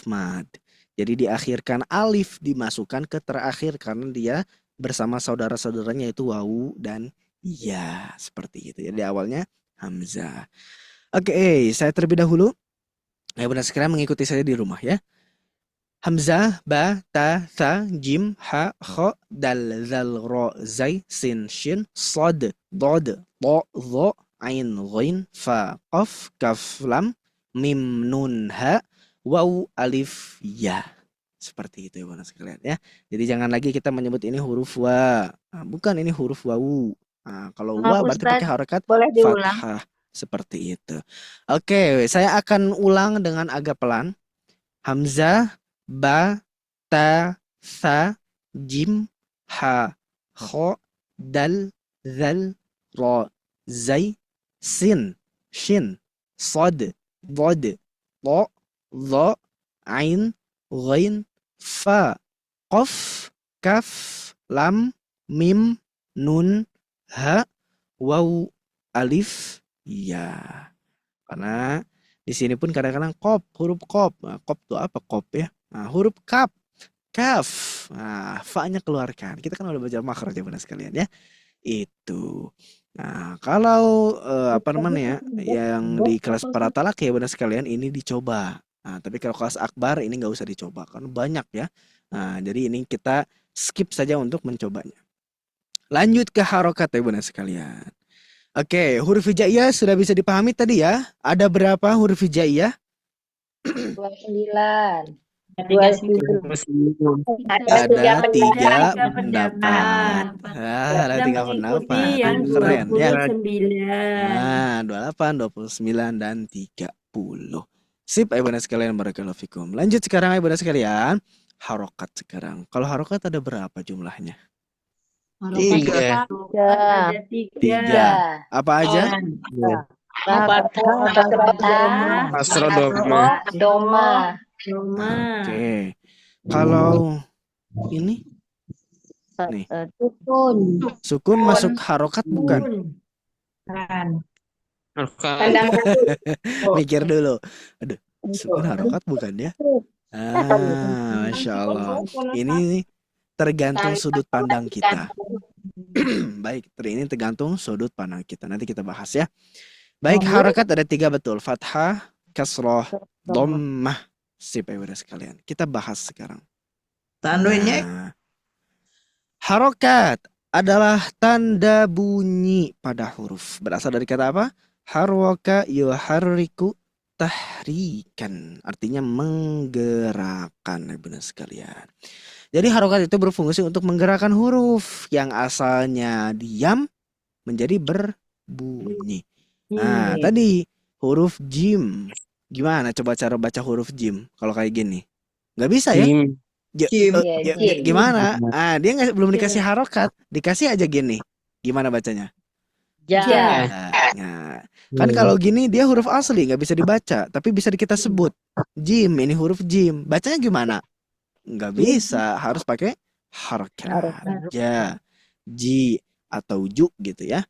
mad. Jadi diakhirkan alif dimasukkan ke terakhir karena dia bersama saudara-saudaranya yaitu wawu dan ya, seperti itu. Jadi awalnya hamzah. Oke, saya terlebih dahulu. Ayo benar sekalian mengikuti saya di rumah ya. Hamzah, ba, ta, tha, jim, ha, kha, dal, zal, ra, zai, sin, shin, sad, dod, ta, dha, ain, ghain, fa, qaf, kaf, lam, mim, nun, ha, waw, alif, ya. Seperti itu ya Bunda sekalian ya. Jadi jangan lagi kita menyebut ini huruf wa. Nah, bukan ini huruf wawu. Nah, kalau wa berarti pakai harokat boleh diulang? fathah. Seperti itu. Oke, saya akan ulang dengan agak pelan. Hamzah, ba, ta, tha, jim, ha, kha, dal, zal, ra, zai, sin, shin, sad, dod, ta, dha, ain, ghain, fa, qaf, kaf, lam, mim, nun, ha, waw, alif, ya. Karena di sini pun kadang-kadang kop, huruf kop. Nah, kop itu apa kop ya? Nah, huruf kaf. Nah, fa-nya keluarkan. Kita kan udah belajar makhraj ya Bunda sekalian ya. Itu. Nah, kalau apa namanya yang di kelas para talak ya Bunda sekalian ini dicoba. Nah, tapi kalau kelas akbar ini nggak usah dicoba kan banyak ya. Nah, jadi ini kita skip saja untuk mencobanya. Lanjut ke harokat ya Bunda sekalian. Oke, huruf hijaiyah sudah bisa dipahami tadi ya. Ada berapa huruf hijaiyah? 29. 29. Ada 38. Ada 38. yang Keren ya. 29. Nah, 28, 29 dan 30. Sip, ayo Bunda sekalian, barakallahu fikum. Lanjut sekarang ayo Bunda sekalian. Harokat sekarang. Kalau harokat ada berapa jumlahnya? 3. Ada 3. Apa aja? Kasroh, doma. Oke. Kalau ini nih. Sukun masuk harokat bukan? Mikir dulu. Aduh, sukun harokat bukan ya? Masya Allah. Ini tergantung sudut pandang kita. Baik, ini tergantung sudut pandang kita. Nanti kita bahas ya. Baik, harokat ada 3 betul. Fathah, kasroh, dhammah. Sip ya Bunda sekalian. Kita bahas sekarang. Nah, harokat adalah tanda bunyi pada huruf. Berasal dari kata apa? Harwaka yuharriku tahrikan. Artinya menggerakkan ya Bunda sekalian. Jadi harokat itu berfungsi untuk menggerakkan huruf yang asalnya diam menjadi berbunyi. Nah, tadi huruf jim. Gimana coba cara baca huruf jim kalau kayak gini? Nggak bisa ya? Gimana? Dia belum dikasih harokat, dikasih aja gini. Gimana bacanya? Nah, kan kalau gini dia huruf asli nggak bisa dibaca, tapi bisa kita sebut jim. Ini huruf jim. Bacanya gimana? Nggak bisa, harus pakai harokat. Ja, ji atau ju gitu ya.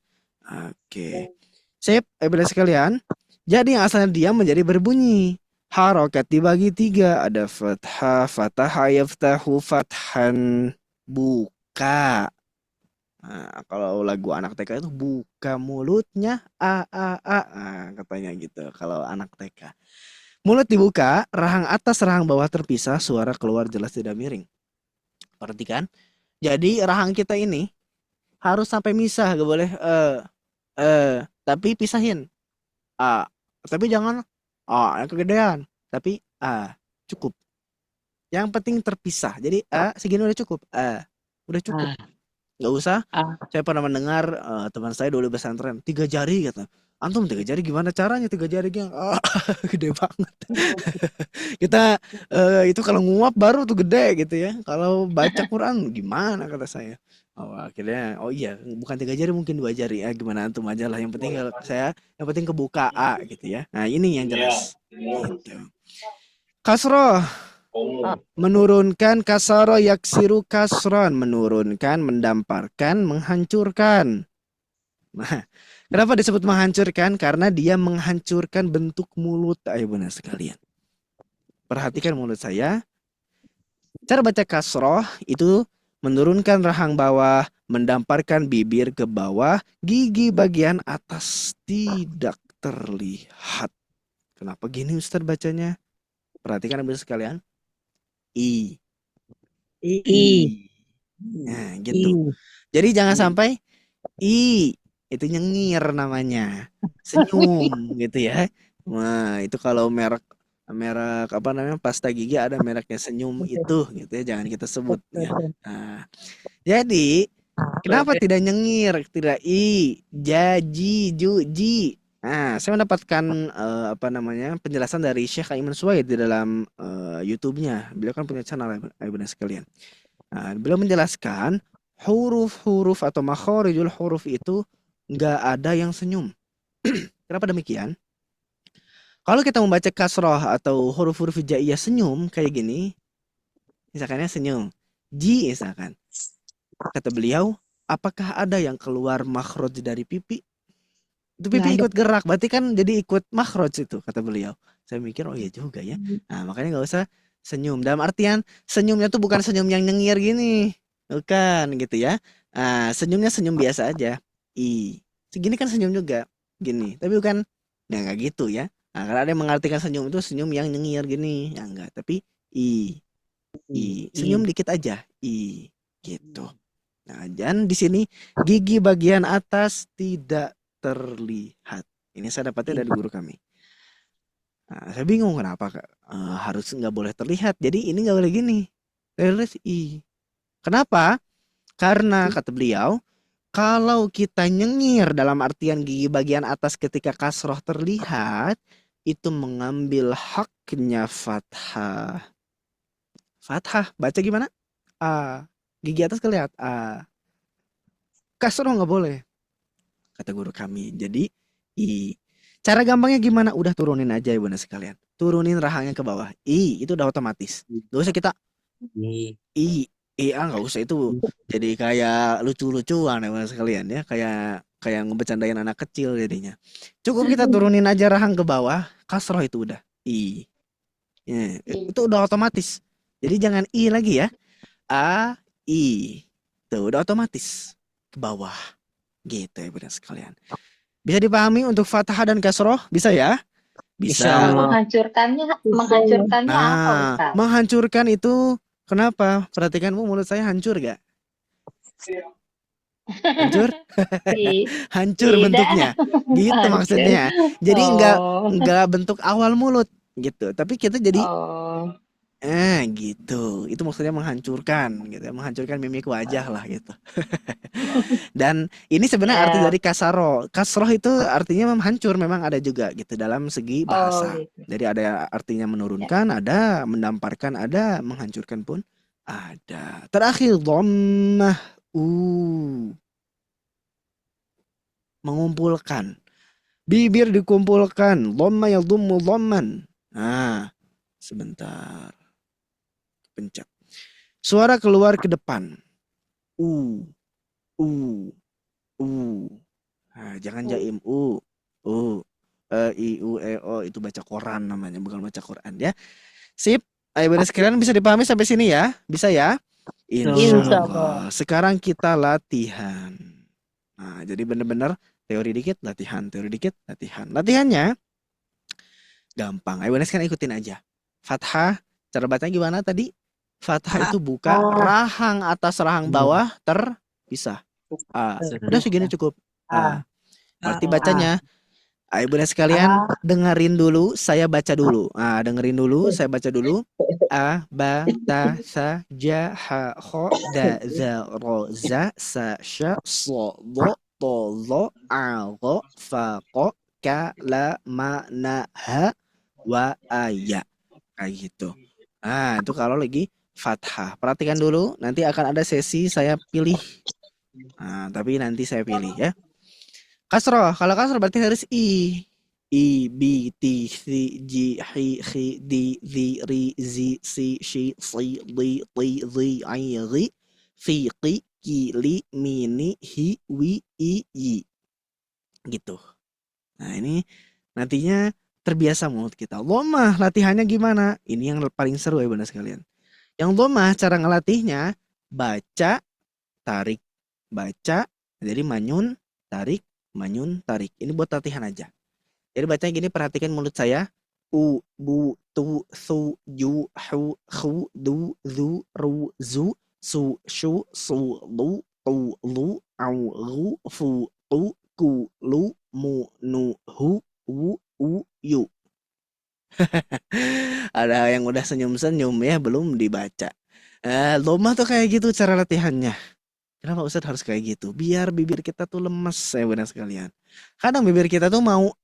Oke. Sip, Bunda sekalian. Jadi yang asalnya diam menjadi berbunyi. Harokat dibagi 3. Ada fathah, fataha yaftahu, fathan, buka. Nah, kalau lagu anak TK itu buka mulutnya a. Nah, katanya gitu kalau anak TK. Mulut dibuka, rahang atas rahang bawah terpisah, suara keluar jelas tidak miring. Perhatikan. Jadi rahang kita ini harus sampai misah, gak boleh tapi pisahin. Tapi jangan yang kegedean, tapi cukup. Yang penting terpisah. Jadi segini udah cukup. Udah cukup. Nggak usah. Saya pernah mendengar teman saya dulu pesantren 3 jari kata. Antum 3 jari gimana caranya 3 jari yang gede banget. Kita itu kalau nguap baru tuh gede gitu ya. Kalau baca Quran gimana kata saya. Akhirnya iya bukan 3 jari mungkin 2 jari ya gimana antum aja lah yang penting kalau saya yang penting kebuka gitu ya. Nah ini yang jelas gitu. Kasroh menurunkan, kasaro yaksiru kasron menurunkan, mendamparkan, menghancurkan. Nah kenapa disebut menghancurkan? Karena dia menghancurkan bentuk mulut ayo Bunda sekalian. Perhatikan mulut saya. Cara baca kasroh itu menurunkan rahang bawah, mendamparkan bibir ke bawah, gigi bagian atas tidak terlihat. Kenapa gini Ustadz bacanya? Perhatikan Ibu sekalian. I. I. Nah, gitu. Jadi jangan sampai I itu nyengir namanya. Senyum gitu ya. Wah, itu kalau merek merek apa namanya pasta gigi ada mereknya senyum itu gitu ya, jangan kita sebut ya. Nah, jadi kenapa tidak nyengir, tidak I, jaji, juji. Nah, saya mendapatkan apa namanya penjelasan dari Syekh Aiman Suwaid di dalam YouTube-nya. Beliau kan punya channel ibu sekalian. Nah, beliau menjelaskan huruf-huruf atau makhorijul huruf itu nggak ada yang senyum. Kenapa demikian? Kalau kita membaca kasroh atau huruf-huruf hijaiyah senyum kayak gini, misalkannya senyum, ji misalkan. Kata beliau, apakah ada yang keluar makhroj dari pipi? Itu pipi ikut gerak, berarti kan jadi ikut makhroj itu, kata beliau. Saya mikir, oh iya juga ya. Nah, makanya nggak usah senyum. Dalam artian, senyumnya tuh bukan senyum yang nyengir gini. Bukan gitu ya. Nah, senyumnya senyum biasa aja. Segini kan senyum juga. Gini. Tapi bukan, ya nggak gitu ya. Nah, karena ada yang mengartikan senyum itu senyum yang nyengir gini. Ya enggak, tapi senyum dikit aja. Gitu. Nah, dan di sini gigi bagian atas tidak terlihat. Ini saya dapatnya dari guru kami. Nah, saya bingung kenapa harus nggak boleh terlihat. Jadi ini nggak boleh gini. Terus Kenapa? Karena kata beliau, kalau kita nyengir dalam artian gigi bagian atas ketika kasroh terlihat, itu mengambil haknya fathah. Fathah, baca gimana? A. Gigi atas kelihatan A. Kasroh nggak boleh, kata guru kami. Jadi I. Cara gampangnya gimana? Udah turunin aja ibu sekalian. Turunin rahangnya ke bawah. Itu udah otomatis. Gak usah kita nggak usah itu. Jadi kayak lucu-lucuan ya sekalian ya. Kayak ngebecandain anak kecil jadinya. Cukup kita turunin aja rahang ke bawah. Kasroh itu udah Ya, itu udah otomatis. Jadi jangan I lagi ya. A, I. Tuh udah otomatis ke bawah. Gitu ya benar sekalian. Bisa dipahami untuk fathah dan kasroh? Bisa ya? Bisa. Menghancurkannya apa, Ustaz? Menghancurkan itu kenapa? Perhatikan mulut saya hancur gak? Hancur? Hancur bentuknya. Gitu maksudnya. Jadi enggak bentuk awal mulut gitu. Tapi kita jadi gitu. Itu maksudnya menghancurkan gitu. Menghancurkan mimik wajah lah gitu. Dan ini sebenarnya arti dari kasaro. Kasroh itu artinya menghancur, memang ada juga gitu dalam segi bahasa. Jadi ada artinya menurunkan, ada mendamparkan, ada menghancurkan pun ada. Terakhir dhammah mengumpulkan. Bibir dikumpulkan, dhamma yadhummu dhamman. Nah, sebentar. Pencet. Suara keluar ke depan. Nah, jangan jaim I U E O itu baca Quran namanya, bukan baca Quran ya. Sip. Ayo benar sekalian bisa dipahami sampai sini ya? Bisa ya? Insyaallah. Sekarang kita latihan. Nah, jadi benar-benar teori dikit, latihan, teori dikit, latihan. Latihannya gampang. Ayo benar sekalian ikutin aja. Fathah, cara bacanya gimana tadi? Fathah itu buka rahang atas rahang bawah terpisah. Udah segini cukup. Arti bacanya. Ayo bunda sekalian dengerin dulu, saya baca dulu. Dengerin dulu, saya baca dulu. A, ba, ta, sa, ja, ha, kho, da, za, ro, za, sa, sha, so, do, to, zo, a, go, fa, ko, ka, la, ma, na, ha, wa, aya. Kayak gitu. Itu kalau lagi fathah. Perhatikan dulu, nanti akan ada sesi saya pilih. Tapi nanti saya pilih ya. Kasroh, kalau kasroh berarti harus I, B, T, C, G, H, H, D, Z, R, Z, C, Sh, Si, Li, Ti, Zi, I, Ri, Fi, Qi, Ki, Li, Mini, Hi, Wi, I, Yi. Gitu. Nah ini nantinya terbiasa mulut kita. Dhammah latihannya gimana? Ini yang paling seru ya bunda sekalian. Yang dhammah cara ngelatihnya baca, tarik, baca, jadi manyun, tarik, manyun, tarik. Ini buat latihan aja. Jadi bacanya gini, perhatikan mulut saya. bu, tu, su, ju, hu, khu, du, zu, ru, zu, su, shu, su, lu, tu, lu, au, ru, fu, tu, ku, lu, mu, nu, hu, wu, yu. Ada yang udah senyum-senyum ya, belum dibaca. Lomba tuh kayak gitu cara latihannya. Kenapa Ustadz harus kayak gitu? Biar bibir kita tuh lemes ya benar sekalian. Kadang bibir kita tuh mau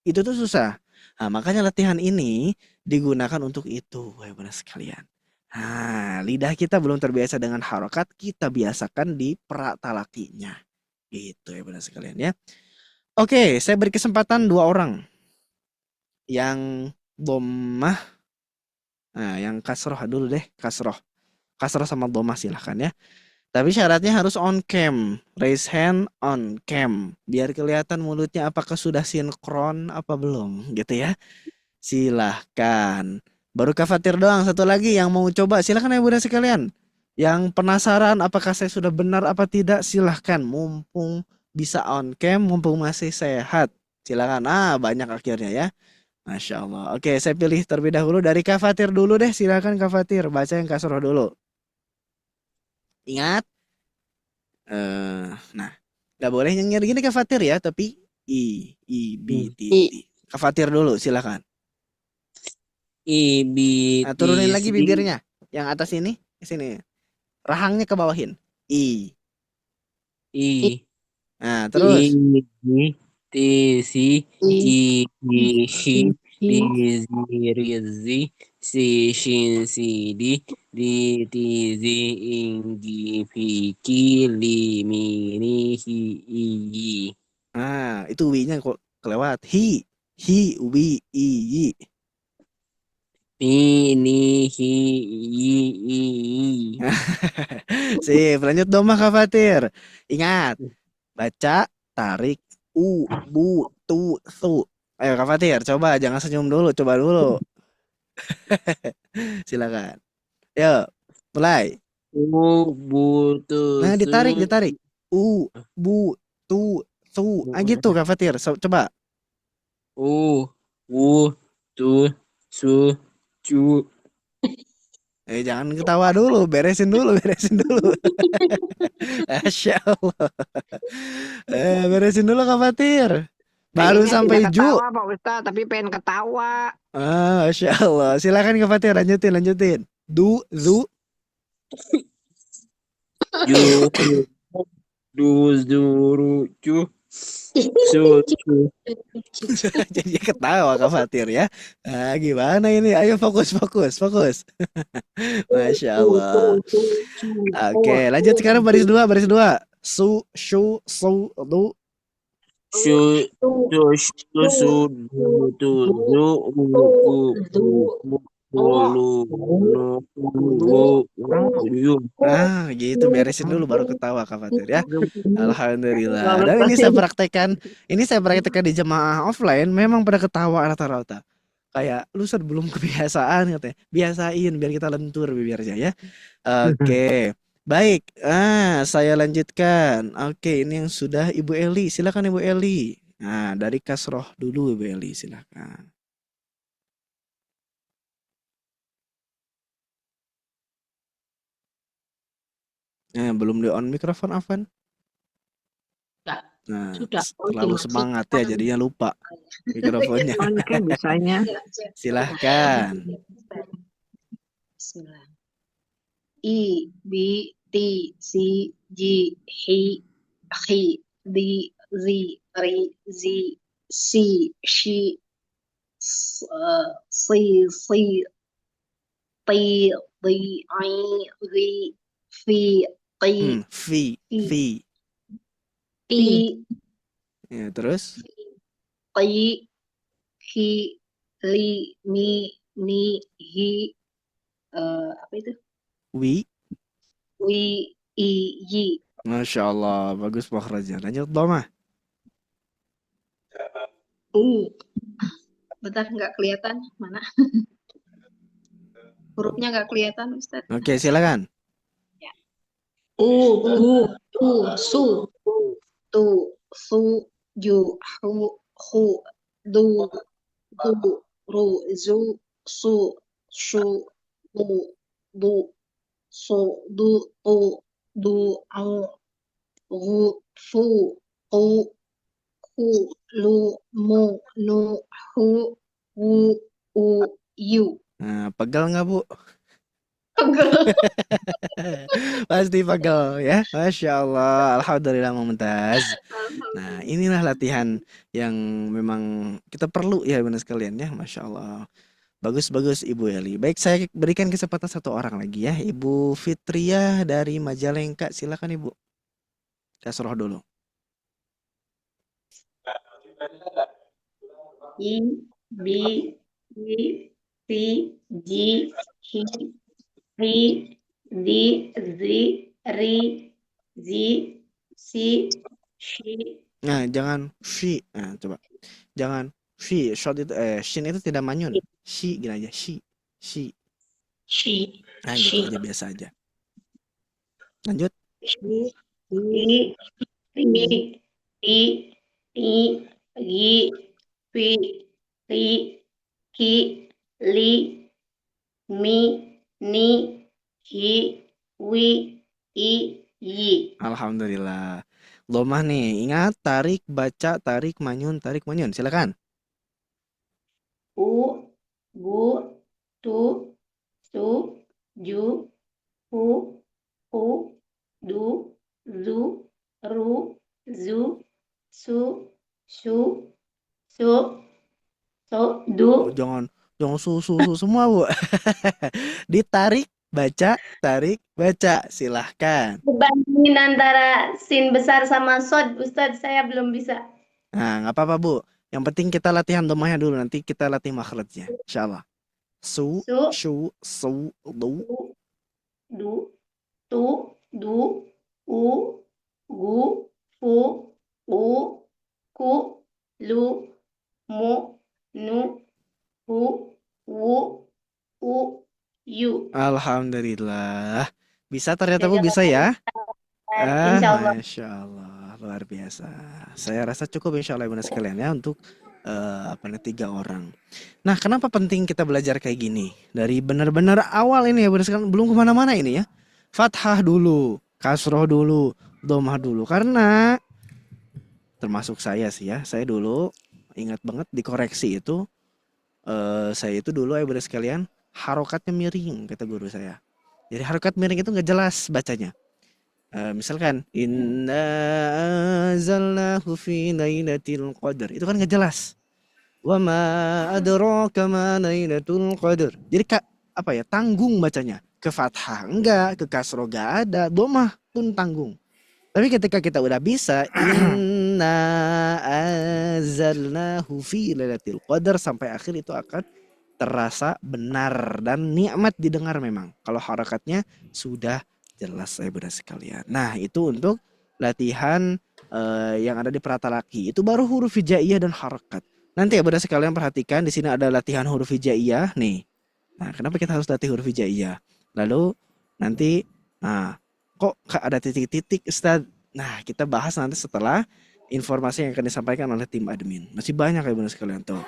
itu tuh susah. Nah, makanya latihan ini digunakan untuk itu ya benar sekalian. Nah, lidah kita belum terbiasa dengan harokat, kita biasakan di pratalakinya. Gitu ya benar sekalian ya. Oke, saya beri kesempatan 2 orang. Yang dhammah. Nah, yang kasroh dulu deh, kasroh. Kasroh sama dhammah silahkan ya. Tapi syaratnya harus on cam, raise hand on cam, biar kelihatan mulutnya apakah sudah sinkron apa belum, gitu ya. Silahkan. Baru Kafatir doang, satu lagi yang mau coba, silahkan ya bunda sekalian. Yang penasaran apakah saya sudah benar apa tidak, silahkan. Mumpung bisa on cam, mumpung masih sehat, silahkan. Banyak akhirnya ya. Masya Allah. Oke, saya pilih terlebih dahulu dari Kafatir dulu deh, silahkan Kafatir, baca yang kasroh dulu. Ingat, nah, nggak boleh nyengir gini Kafatir ya, tapi b t t. Kafatir dulu, silakan. B Nah, T turunin lagi C bibirnya, yang atas ini, sini, rahangnya ke bawahin. I Nah, terus. T C G H D Z R Z C Shin C D D T Z Ing G P Q L M N H I Y. Nah, itu wi-nya kok kelewat. Hi, wi, i, yi. Ini hi i. Sip, lanjut dong Kafatir. Ingat, baca, tarik, bu, tu, su. Ayo Kafatir, coba jangan senyum dulu, coba dulu. Silakan. Yuk, mulai. Bu, tu, Nah, ditarik. Bu, tu, su. Gitu Kafatir. Coba. Tu, su, cu. Jangan ketawa dulu, beresin dulu. Masya Allah. Beresin dulu Kafatir. Baru sampai ju. Ketawa Pak Ustadz, tapi pengen ketawa. Masya Allah. Silakan Kafatir, lanjutin. Du, zu. Ju, du, zuru, cu. Su. Jadi ketawa Kafatir ya. Nah, gimana ini? Ayo fokus. Masya Allah. Oke, lanjut sekarang baris dua. Su, shu, su, du. Su, su, du, tu, zu, Gitu beresin dulu baru ketawa Kafatir ya. Alhamdulillah. Dan ini saya praktekkan di jemaah offline, memang pada ketawa rata-rata. Kayak lu belum kebiasaan katanya. Biasain biar kita lentur bibirnya ya. Oke. Baik. Saya lanjutkan. Oke, ini yang sudah Ibu Eli. Silakan Ibu Eli. Nah, dari kasroh dulu Ibu Eli, silakan. Belum di on mikrofon Afan? Nah, Sudah. terlalu semangat ya jadinya lupa mikrofonnya. Kan bisanya. Silahkan. Bismillah. I, B, T, C, G, H, D, Z, R, Z, C, Shi, C, T, D, I, G, Fi, Ti, Ya, terus? Qi, Ki, Li, Mi, Ni, Hi, apa itu? Wi, I, Yi. Masya Allah, bagus makhrajnya. Lanjut Dhamma. Bentar, nggak kelihatan mana? Hurufnya nggak kelihatan, Ustaz. Oke, silakan. Bu, tu, su, ju, hu, du, ru, zu, su, shu, lu, du, su, du, tu, du, au, ru, fu, ku, ku, lu, mu, nu, hu, wu, u, yu. Nah, pegal nggak Bu? Pegel. Pasti pegel ya. Masya Allah. Alhamdulillah Mumtaz. Nah, inilah latihan yang memang kita perlu ya benar sekalian ya. Masya Allah. Bagus-bagus Ibu Eli. Baik, saya berikan kesempatan satu orang lagi ya. Ibu Fitriah dari Majalengka. Silakan Ibu. Kasroh dulu. I, bi, i, si, ji, hi, ri, di, zi, ri, zi, si, shi. Nah, jangan shi. Nah, coba. Jangan shi. Short itu shin itu tidak manyun. Shi gini aja. Shi. Shi. Shi. Nah, gitu aja biasa aja. Lanjut. Shi, i, ri, i, i, gi, pi, ri, ki, li, mi, ni, hi, wi, i, yi. Alhamdulillah. Lomah nih. Ingat tarik, baca, tarik, manyun, tarik, manyun. Silakan. U, gu, tu, su, ju, hu, hu, du, zu, ru, zu, su, shu, su, so, du. Jangan susu semua Bu. Ditarik, baca, tarik, baca. Silahkan. Bandingin antara sin besar sama sod, Ustadz, saya belum bisa. Nah, nggak apa-apa Bu. Yang penting kita latihan domahnya dulu. Nanti kita latih makhrajnya. Insyaallah. Su, shu, su, du. Du, tu, du, u, gu, fu, u, ku, lu, mu, nu, hu, wu, u, yu. Alhamdulillah. Bisa ternyata Bu, bisa ya? Insya Allah. Masya Allah, luar biasa. Saya rasa cukup insya Allah Bunda sekalian ya untuk 3 orang. Nah, kenapa penting kita belajar kayak gini? Dari benar-benar awal ini ya Bunda sekalian, belum kemana-mana ini ya. Fathah dulu, kasroh dulu, domah dulu. Karena termasuk saya sih ya, saya dulu ingat banget dikoreksi itu, saya itu dulu ya Bunda sekalian, harokatnya miring kata guru saya. Jadi harokat miring itu nggak jelas bacanya. Misalkan inna anzalnahu fi lailatul qadar, itu kan nggak jelas. Wa ma adraka ma lailatul qadar. Jadi apa ya, tanggung bacanya. Ke fathah enggak, ke kasroh enggak ada, domah pun tanggung. Tapi ketika kita udah bisa inna anzalnahu fi lailatul qadar sampai akhir, itu akan terasa benar dan nikmat didengar memang kalau harakatnya sudah jelas saya Bunda sekalian. Nah, itu untuk latihan yang ada di Pratalaki. Itu baru huruf hijaiyah dan harakat. Nanti ya Bunda sekalian perhatikan di sini ada latihan huruf hijaiyah nih. Nah, kenapa kita harus latih huruf hijaiyah? Lalu nanti kok ada titik-titik Ustaz? Nah, kita bahas nanti setelah informasi yang akan disampaikan oleh tim admin. Masih banyak ya Bunda sekalian tuh.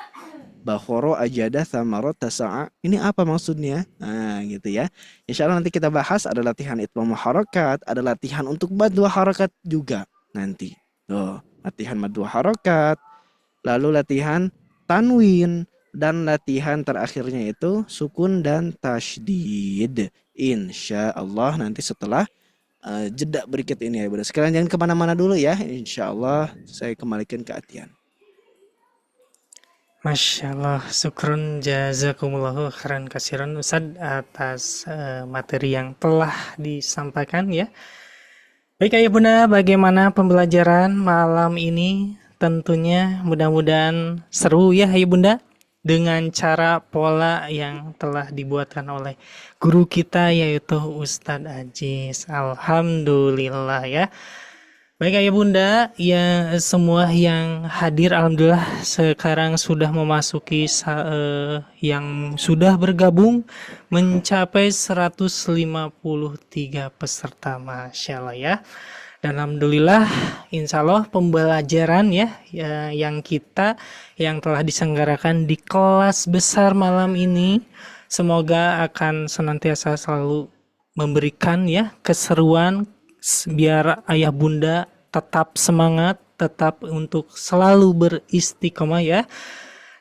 Bakhoro ajadah samarot tasa'a. Ini apa maksudnya? Nah, gitu ya. Insya Allah nanti kita bahas, ada latihan itmam harakat, ada latihan untuk mad harakat juga nanti. Tuh, latihan mad harakat, lalu latihan tanwin, dan latihan terakhirnya itu sukun dan tasydid. Insya Allah nanti setelah jeda berikut ini ya Bunda sekalian. Jangan kemana-mana dulu ya. Insya Allah saya kembalikan ke Atian. Masya Allah, syukrun jazakumullahu khairan kasiran Ustadz atas materi yang telah disampaikan ya. Baik Ayah Bunda, bagaimana pembelajaran malam ini? Tentunya mudah-mudahan seru ya Ayah Bunda, dengan cara pola yang telah dibuatkan oleh guru kita yaitu Ustadz Aziz. Alhamdulillah ya. Baik Ayah Bunda, ya semua yang hadir alhamdulillah sekarang sudah memasuki yang sudah bergabung mencapai 153 peserta, Masya Allah ya. Dan alhamdulillah, insya Allah pembelajaran yang telah diselenggarakan di kelas besar malam ini, semoga akan senantiasa selalu memberikan keseruan biar ayah bunda tetap semangat, tetap untuk selalu beristiqomah ya.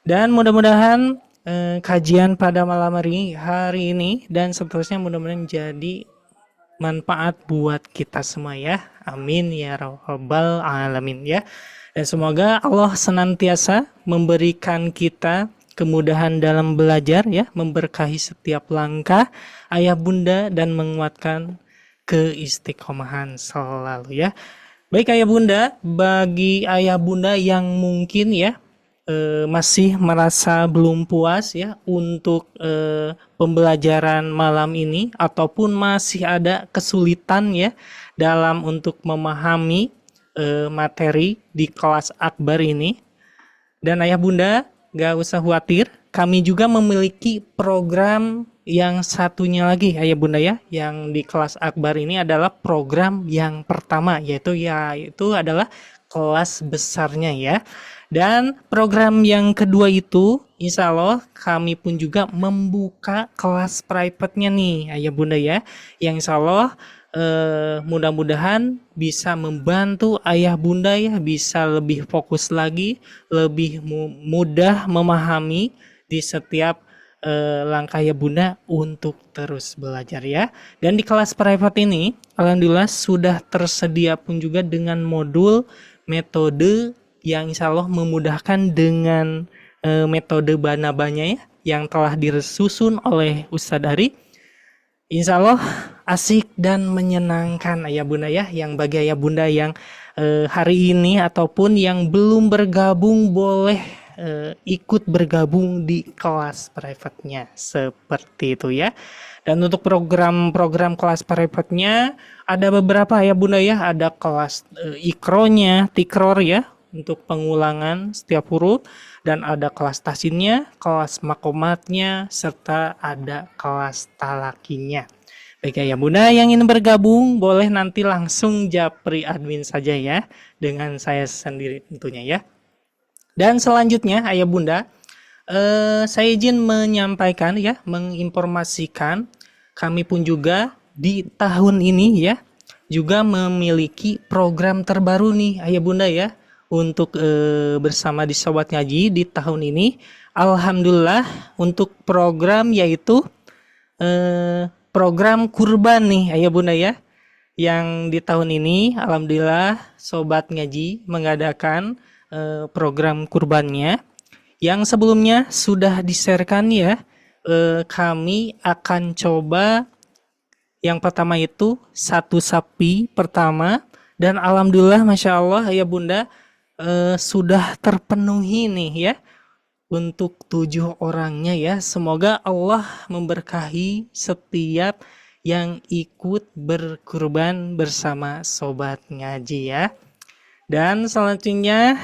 Dan mudah-mudahan kajian pada malam hari ini dan seterusnya mudah-mudahan menjadi manfaat buat kita semua ya. Amin ya rabbal alamin ya. Dan semoga Allah senantiasa memberikan kita kemudahan dalam belajar ya, memberkahi setiap langkah ayah bunda dan menguatkan keistiqomahan selalu ya. Baik ayah bunda, bagi ayah bunda yang mungkin masih merasa belum puas ya untuk pembelajaran malam ini ataupun masih ada kesulitan ya dalam untuk memahami materi di kelas akbar ini, dan ayah bunda gak usah khawatir, kami juga memiliki program yang satunya lagi ayah bunda ya, yang di kelas akbar ini adalah program yang pertama, yaitu adalah kelas besarnya ya. Dan program yang kedua itu insya Allah kami pun juga membuka kelas private-nya nih ayah bunda ya, yang insya Allah mudah-mudahan bisa membantu ayah bunda ya bisa lebih fokus lagi, lebih mudah memahami di setiap langkah ayah bunda untuk terus belajar ya. Dan di kelas private ini alhamdulillah sudah tersedia pun juga dengan modul metode yang insya Allah memudahkan dengan metode banabanya ya, yang telah disusun oleh Ustadz Ari. Insya Allah asik dan menyenangkan ayah bunda ya, yang bagi ayah bunda yang hari ini ataupun yang belum bergabung boleh ikut bergabung di kelas private-nya seperti itu ya. Dan untuk program-program kelas private-nya ada beberapa ayah bunda ya, ada kelas ikronya, tikror ya, untuk pengulangan setiap huruf, dan ada kelas tahsinnya, kelas makomatnya, serta ada kelas talakinya. Baik ayah bunda yang ingin bergabung boleh nanti langsung japri admin saja ya, dengan saya sendiri tentunya ya. Dan selanjutnya ayah bunda, saya izin menyampaikan ya, menginformasikan kami pun juga di tahun ini ya juga memiliki program terbaru nih ayah bunda ya, untuk bersama di Sobat Ngaji di tahun ini. Alhamdulillah untuk program yaitu program kurban nih ayah bunda ya, yang di tahun ini alhamdulillah Sobat Ngaji mengadakan program kurbannya yang sebelumnya sudah di-sharekan ya. Kami akan coba yang pertama itu 1 sapi pertama, dan alhamdulillah masya Allah ayah bunda sudah terpenuhi nih ya untuk 7 orangnya ya. Semoga Allah memberkahi setiap yang ikut berkurban bersama Sobat Ngaji ya. Dan selanjutnya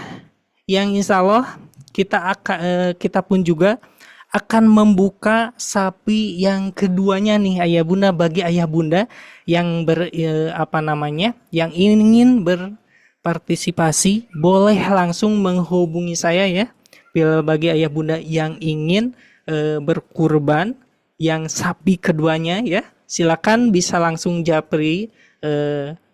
yang insya Allah kita pun juga akan membuka sapi yang keduanya nih ayah bunda, bagi ayah bunda yang yang ingin berpartisipasi boleh langsung menghubungi saya ya. Bila bagi ayah bunda yang ingin berkurban yang sapi keduanya ya, silakan bisa langsung japri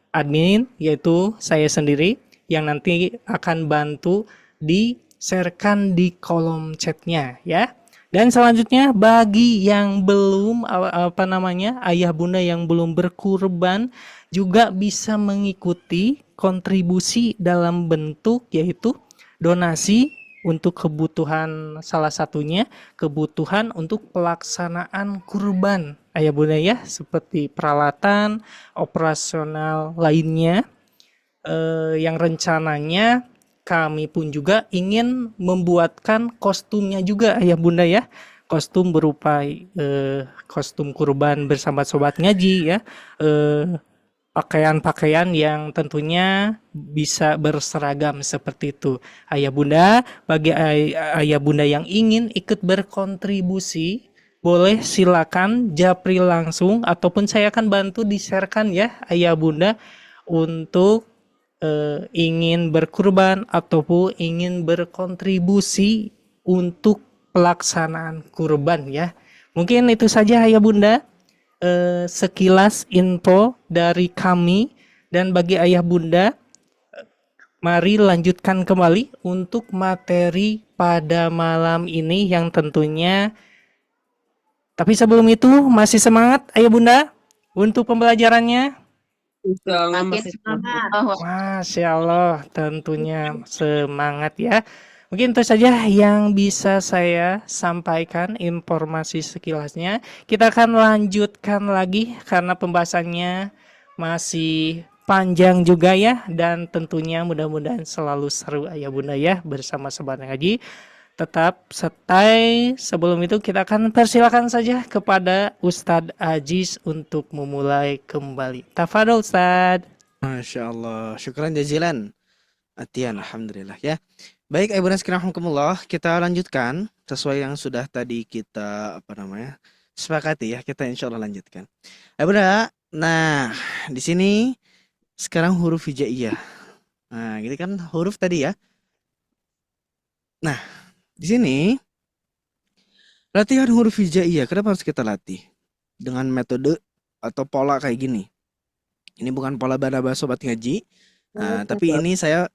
admin, yaitu saya sendiri, yang nanti akan bantu di-sharekan di kolom chatnya ya. Dan selanjutnya bagi yang belum ayah bunda yang belum berkurban juga bisa mengikuti kontribusi dalam bentuk yaitu donasi untuk kebutuhan, salah satunya kebutuhan untuk pelaksanaan kurban ayah bunda ya, seperti peralatan operasional lainnya yang rencananya kami pun juga ingin membuatkan kostumnya juga ayah bunda ya, kostum berupa kostum kurban bersama Sobat Ngaji ya, pakaian-pakaian yang tentunya bisa berseragam seperti itu ayah bunda. Bagi ayah bunda yang ingin ikut berkontribusi boleh silakan japri langsung, ataupun saya akan bantu di-sharekan ya ayah bunda untuk ingin berkurban ataupun ingin berkontribusi untuk pelaksanaan kurban ya. Mungkin itu saja Ayah Bunda sekilas info dari kami, dan bagi Ayah Bunda mari lanjutkan kembali untuk materi pada malam ini yang tentunya, tapi sebelum itu masih semangat Ayah Bunda untuk pembelajarannya? Makin semangat. Masya Allah, tentunya semangat ya. Mungkin itu saja yang bisa saya sampaikan informasi sekilasnya. Kita akan lanjutkan lagi karena pembahasannya masih panjang juga ya, dan tentunya mudah-mudahan selalu seru Ayah Bunda ya bersama Sobat Ngaji. Tetap stay. Sebelum itu kita akan persilakan saja kepada Ustadz Aziz untuk memulai kembali. Tafadhol Ustadz. Masya Allah, syukran jazilan. Atian, alhamdulillah ya. Baik, Ibu Nas Rahmatullah, kita lanjutkan sesuai yang sudah tadi kita sepakati ya. Kita insya Allah lanjutkan. Ibu nah di sini sekarang huruf hijaiyah. Nah, gitu kan huruf tadi ya. Nah, di sini latihan huruf hijaiyah. Kenapa harus kita latih? Dengan metode atau pola kayak gini. Ini bukan pola bahasa Sobat Ngaji. Nah, tapi ini saya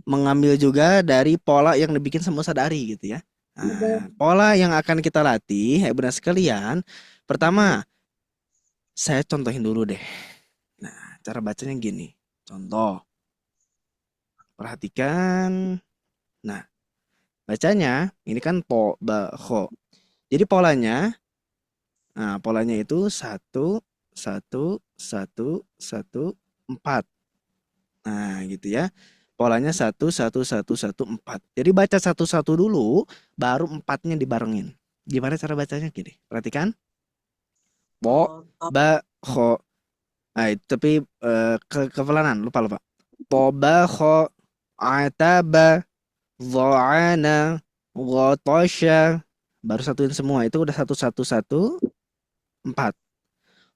mengambil juga dari pola yang dibikin sama Ustadz Ari gitu ya. Nah, pola yang akan kita latih, Ibu Nas sekalian. Pertama, saya contohin dulu deh. Nah, cara bacanya gini. Contoh. Perhatikan. Nah, bacanya ini kan po, ba, kho. Jadi polanya, nah polanya itu 1, 1, 1, 1, 4. Nah, gitu ya. Polanya 1, 1, 1, 1, 4. Jadi baca 1, 1 dulu, baru 4-nya dibarengin. Gimana cara bacanya gini? Perhatikan. Po, ba, kho. Nah, tapi kefelanan, lupa. Po, ba, kho, ataba, dha'ana, ghatasha. Baru satuin semua. Itu udah 1, 1, 1, 4.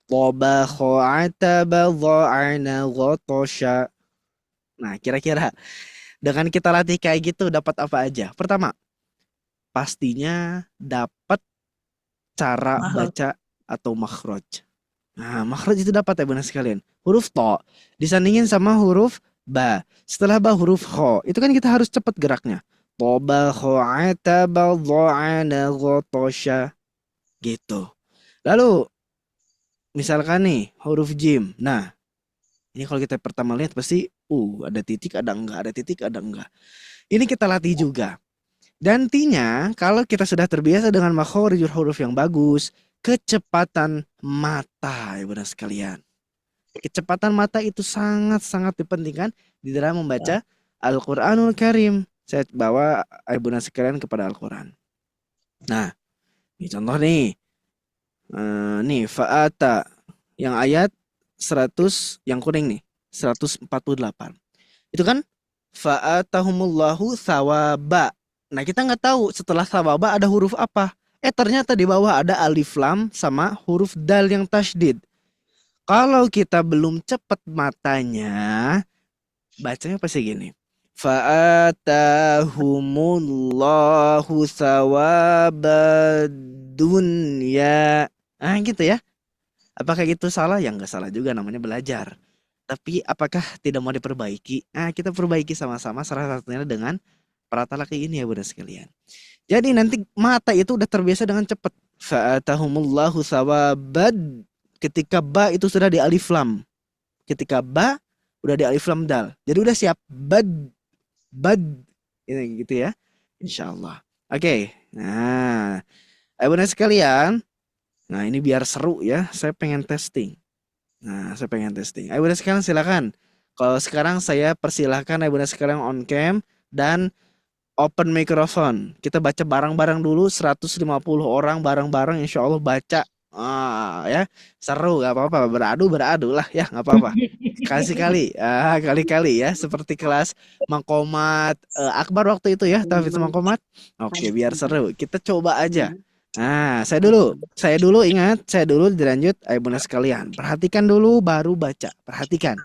Toba, ataba, dha'ana, ghatasha. Nah, kira-kira dengan kita latih kayak gitu dapat apa aja? Pertama, pastinya dapat cara baca atau makhraj. Nah, makhraj itu dapat ya benar sekalian. Huruf to disandingin sama huruf ba. Setelah ba huruf kho. Itu kan kita harus cepat geraknya. Toba, ataba, dha'ana, ghatasha. Gitu. Lalu misalkan nih huruf jim. Nah, ini kalau kita pertama lihat pasti ada titik ada enggak, ada titik ada enggak. Ini kita latih juga. Dan nantinya kalau kita sudah terbiasa dengan makhorijul huruf yang bagus, kecepatan mata ya benar sekalian. Kecepatan mata itu sangat-sangat dipentingkan di dalam membaca Al-Qur'anul Karim. Saya bawa Ibu Nas sekalian kepada Al-Qur'an. Nah, ini contoh nih. Nih fa'ata yang ayat 100 yang kuning nih 148 itu kan fa'atahumullahu thawaba. Nah, kita nggak tahu setelah thawaba ada huruf apa. Ternyata di bawah ada alif lam sama huruf dal yang tasydid. Kalau kita belum cepat matanya, bacanya pasti gini. Fa'atahumullahu thawabad dunya. Nah, gitu ya. Apakah itu salah? Ya nggak salah juga, namanya belajar. Tapi apakah tidak mau diperbaiki? Nah, kita perbaiki sama-sama, salah satunya dengan peratalaki ini ya Bunda sekalian. Jadi nanti mata itu udah terbiasa dengan cepat. Fa'atahumullahu thawabad. Ketika ba itu sudah di alif lam. Ketika ba udah di alif lam dal. Jadi udah siap. Bad. Ini gitu ya. Insyaallah. Oke. Nah, Bunda sekalian. Nah, ini biar seru ya. Saya pengen testing. Ayo Bunda sekalian silakan. Kalau sekarang saya persilahkan Ayo Bunda sekalian on cam dan open microphone. Kita baca bareng-bareng dulu 150 orang bareng-bareng insya Allah baca. Ya seru gak apa-apa, beradu lah ya nggak apa-apa. Kali-kali ya seperti kelas Mangkomat Akbar waktu itu ya, Tafidz Mangkomat. Oke, biar seru. Kita coba aja. Nah, saya dulu ingat, saya dulu dilanjut ayah bunda sekalian. Perhatikan dulu baru baca. Perhatikan.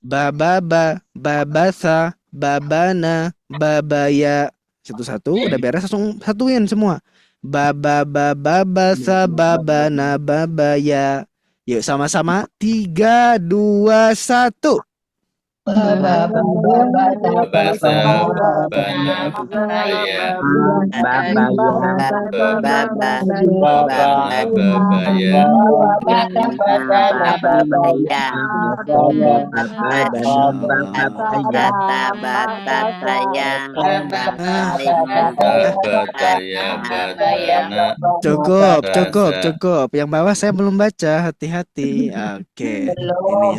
Bababa, babasa, babana, babaya. Satu-satu udah beres langsung satuin semua. Bababa, babasa, babana, babaya. Yuk sama-sama 3 2 1. Cukup. Yang bawah saya belum baca, hati-hati. Oke. Ini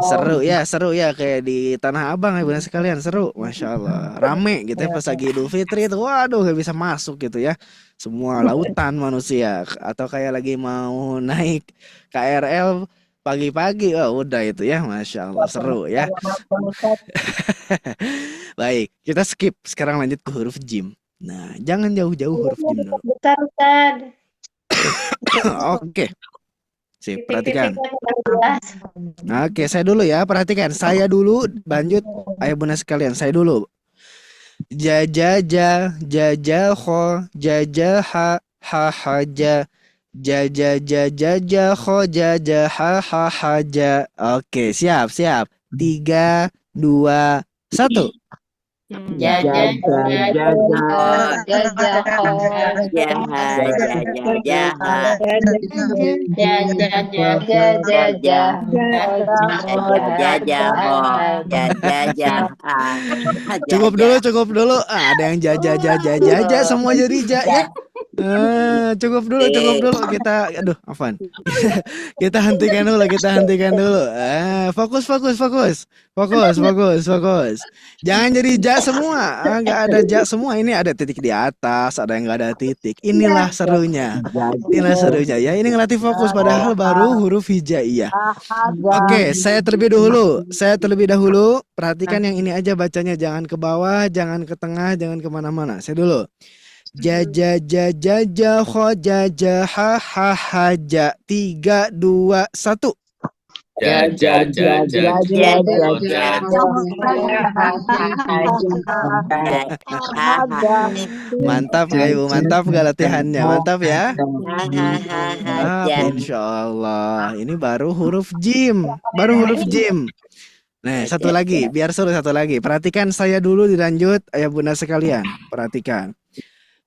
seru ya kayak di Tanah Abang ya benar sekalian, seru. Masya Allah. Rame gitu ya pas lagi Idul Fitri itu. Waduh, gak bisa masuk gitu ya. Semua lautan manusia atau kayak lagi mau naik KRL pagi-pagi. Oh, udah itu ya. Masya Allah, seru ya. Baik, kita skip. Sekarang lanjut ke huruf jim. Nah, jangan jauh-jauh huruf jim dulu. Bentar, Ustaz. Oke. Sip, perhatikan. Oke, saya dulu ya, perhatikan. Saya dulu, lanjut ayah bunda sekalian. Saya dulu. Jajaja, jajaho, jajaha, hahaja. Jajaja, ho, jajaha, hahaja. Oke, siap. 3 2 1. Cukup dulu. Ada yang jaja semua jadi ya. Cukup dulu. Kita afan. Kita hentikan dulu. Fokus. Jangan jadi ja semua. Nggak ada ja semua. Ini ada titik di atas, ada yang nggak ada titik. Inilah serunya ya. Ini ngelatih fokus padahal baru huruf hijaiyah. Oke, saya terlebih dahulu. Perhatikan yang ini aja bacanya, jangan ke bawah, jangan ke tengah, jangan kemana-mana. Saya dulu. Jaja ho jaja ha ha haja 3 2 1. Mantap gak Ibu? Mantap gak latihannya? Mantap ya? Insya Allah. Ini baru huruf jim. Nah, satu lagi. Biar seru satu lagi. Perhatikan saya dulu dilanjut ayah bunda sekalian. Perhatikan.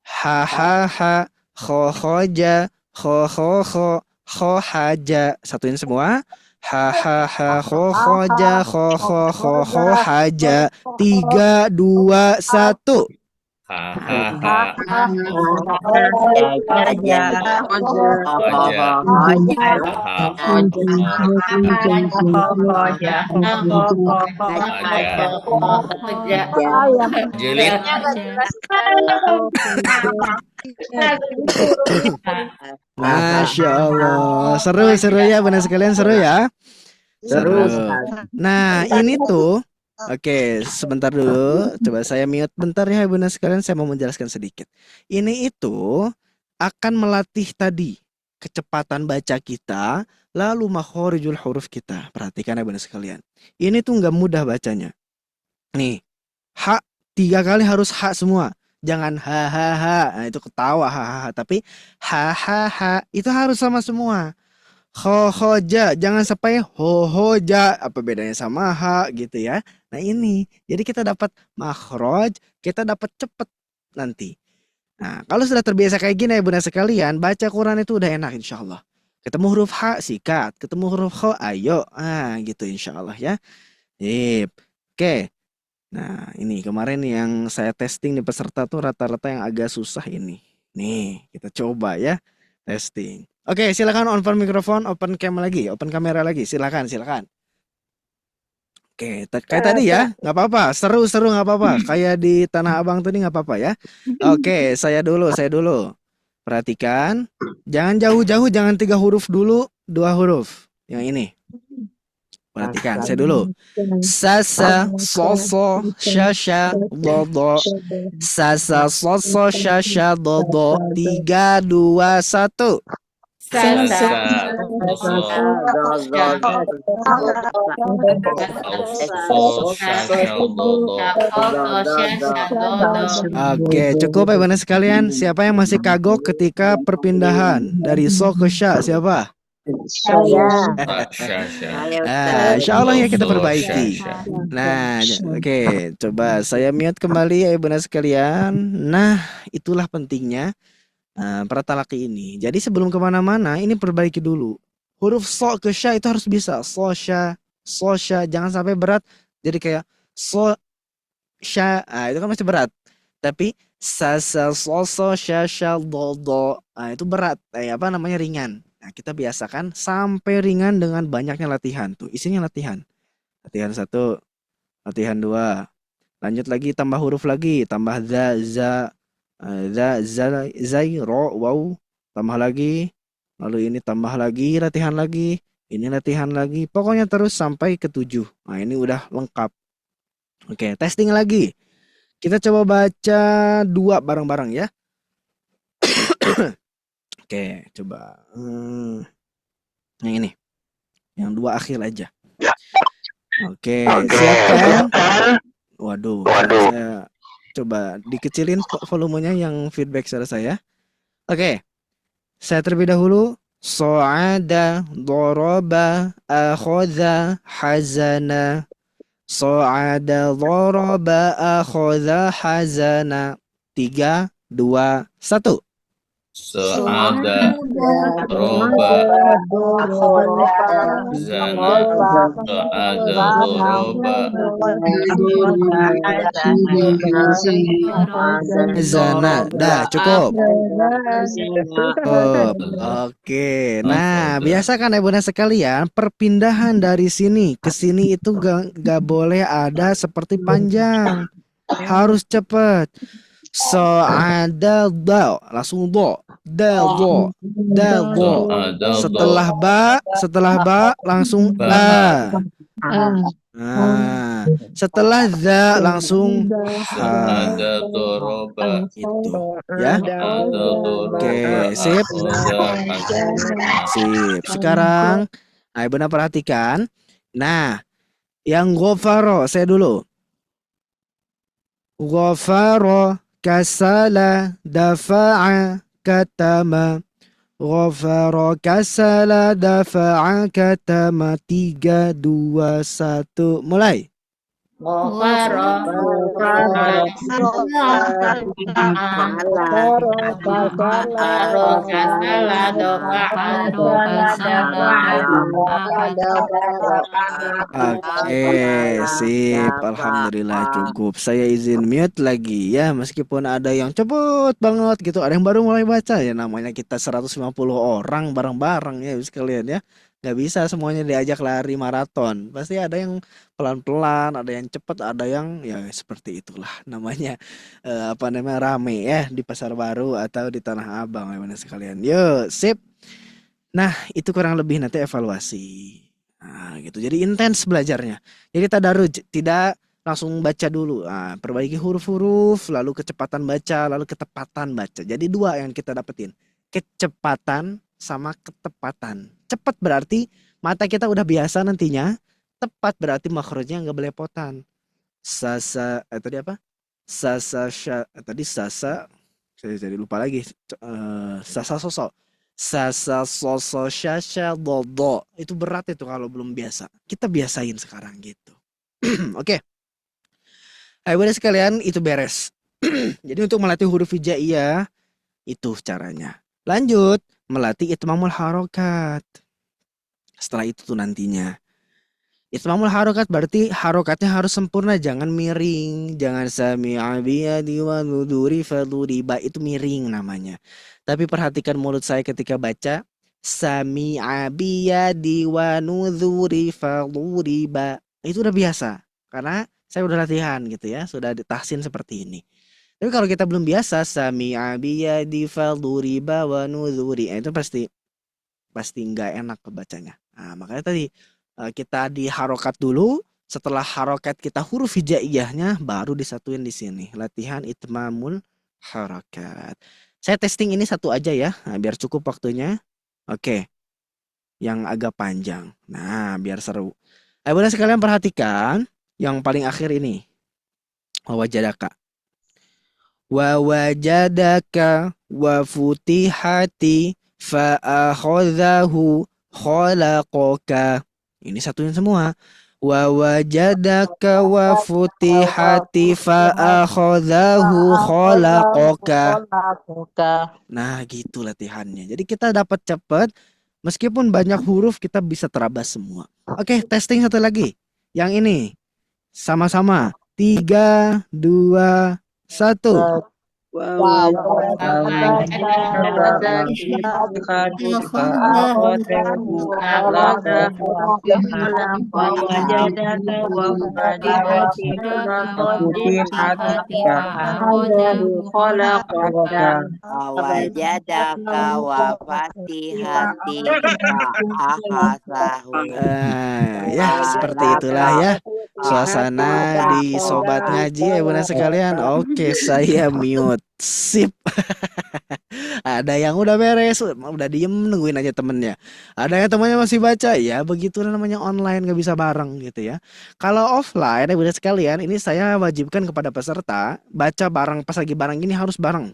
Ha ha ha. Ho hoja. Ho ho ho. Ho haja. Satuin semua. Ha ha ha ho hoja. Ho ho ho ho haja. 3 2 1. Masya Allah, seru ya benar sekalian, seru ya. Nah ini tuh, oke, sebentar dulu. Coba saya mute bentar ya Bunda sekalian, saya mau menjelaskan sedikit. Ini itu akan melatih tadi kecepatan baca kita, lalu makhorijul huruf kita. Perhatikan ya Bunda sekalian. Ini tuh nggak mudah bacanya. Nih, ha 3 kali harus ha semua. Jangan ha. Nah, itu ketawa ha. Tapi ha itu harus sama semua. Hoja, jangan sampai hoja. Apa bedanya sama ha gitu ya. Nah ini, jadi kita dapat makhraj, kita dapat cepet nanti. Nah kalau sudah terbiasa kayak gini ya Bunda sekalian, baca Quran itu udah enak insya Allah. Ketemu huruf ha sikat, ketemu huruf ho ayo, gitu insya Allah ya. Oke. Nah ini kemarin yang saya testing di peserta tuh rata-rata yang agak susah ini. Nih kita coba ya testing. Oke, silakan on mikrofon, open cam lagi, open kamera lagi, silakan. Oke, kayak tadi ya, nggak apa-apa, seru nggak apa-apa, kayak di Tanah Abang tadi nggak apa-apa ya. Oke, saya dulu. Perhatikan, jangan jauh-jauh, jangan 3 huruf dulu, 2 huruf. Yang ini. Perhatikan, saya dulu. Sasa, soso, syasha, dodo. Sasa, soso, syasha, dodo. 3, 2, 1. Sasa, soso, Oke, cukup ya benar sekalian. Siapa yang masih kagok ketika perpindahan dari so ke sya? Siapa? Insya Allah ya kita perbaiki. Nah, oke, coba saya mute kembali ya benar sekalian. Nah, itulah pentingnya pratalaki ini. Jadi sebelum kemana-mana, ini perbaiki dulu. Huruf so ke sya itu harus bisa. So sya, jangan sampai berat. Jadi kayak so sya, itu kan masih berat. Tapi sa so sya do, itu berat. Apa namanya, ringan. Nah, kita biasakan sampai ringan dengan banyaknya latihan tuh. Isinya latihan. Latihan 1, latihan 2. Lanjut lagi, tambah huruf lagi, tambah za, zai, ro, waw, tambah lagi. Lalu ini tambah lagi, latihan lagi. Ini latihan lagi. Pokoknya terus sampai ke 7. Nah, ini udah lengkap. Oke, testing lagi. Kita coba baca 2 bareng-bareng ya. Oke, coba. Yang ini. Yang 2 akhir aja. Oke, siap kan? Waduh. Saya coba dikecilin volumenya yang feedback suara saya. Oke. Saya terlebih dahulu. So'ada, doroba, akhadha, hazana. So'ada, doroba, akhadha, hazana. 3, 2, 1. So'ada, doroba, zana, so'ada, doroba, zana. Dah, cukup. Oke. Nah, biasakan ya bunda sekalian, perpindahan dari sini ke sini itu gak boleh ada seperti panjang. Harus cepat. So'ada, dal, langsung do. Dal, do. Dal, do. Setelah ba langsung a. Nah, setelah za langsung ha. Itu ya. Oke, sip. Sip. Sekarang ayo benar perhatikan. Nah, yang ghafaro saya dulu. Ghafaro, kasala, dafa'a, katama. Ghafara, kasala, dafa'a, katama. 3, 2, 1, mulai. Oke, sip. Alhamdulillah cukup. Saya izin mute lagi ya, meskipun ada yang cepet banget gitu, ada yang baru mulai baca ya, namanya kita 150 orang bareng-bareng ya sekalian ya. Gak bisa semuanya diajak lari maraton. Pasti ada yang pelan-pelan, ada yang cepet, ada yang ya seperti itulah namanya rame ya di Pasar Baru atau di Tanah Abang ya sekalian. Yuk, sip. Nah, itu kurang lebih nanti evaluasi. Nah, gitu. Jadi intens belajarnya. Jadi tadarruj, tidak langsung baca dulu. Nah, perbaiki huruf-huruf, lalu kecepatan baca, lalu ketepatan baca. Jadi 2 yang kita dapetin. Kecepatan sama ketepatan. Cepat berarti mata kita udah biasa nantinya. Tepat berarti makhrajnya nggak belepotan. Sasa tadi apa? Sasa tadi sasa. Saya jadi lupa lagi. Sasa sosok. Sasa sosok syasha dodo. Itu berat itu kalau belum biasa. Kita biasain sekarang gitu. Oke. Ayo udah sekalian itu beres. Jadi untuk melatih huruf hijaiyah itu caranya. Lanjut melatih itmamul harokat. Setelah itu tuh nantinya itmamul harokat berarti harokatnya harus sempurna, jangan miring, jangan sami'a biyadi wa nuduri faduriba, itu miring namanya. Tapi perhatikan mulut saya ketika baca sami'a biyadi wa nuduri faduriba, itu udah biasa karena saya udah latihan gitu ya, sudah ditahsin seperti ini. Tapi kalau kita belum biasa sami'a biyadi faduriba wa nuduri, itu pasti nggak enak kebacanya. Nah, makanya tadi kita di harokat dulu. Setelah harokat kita huruf hijaiyahnya baru disatuin di sini. Latihan itmamul harokat. Saya testing ini satu aja ya, biar cukup waktunya. Oke, yang agak panjang. Nah, biar seru. Bunda sekalian perhatikan yang paling akhir ini. Wawajadaka. Wawajadaka wa futihati fa'akhadhahu khalaqaka. Ini satuin semua. Wa wajadaka wa futihati fa'akhadhahu khalaqaka. Nah, gitu latihannya. Jadi kita dapat cepat, meskipun banyak huruf kita bisa terabas semua. Oke, testing satu lagi. Yang ini sama-sama. 3, 2, 1. Wajadaka wa fatihati fa'akhadhahu. Ya, seperti itulah ya suasana di sobat ngaji ya bunda sekalian. Oke, saya mute. Sip. Ada yang udah beres, udah diem nungguin aja temennya. Ada yang temannya masih baca, ya begitulah namanya online, nggak bisa bareng gitu ya. Kalau offline ya bunda sekalian, ini saya wajibkan kepada peserta baca bareng, pas lagi bareng ini harus bareng.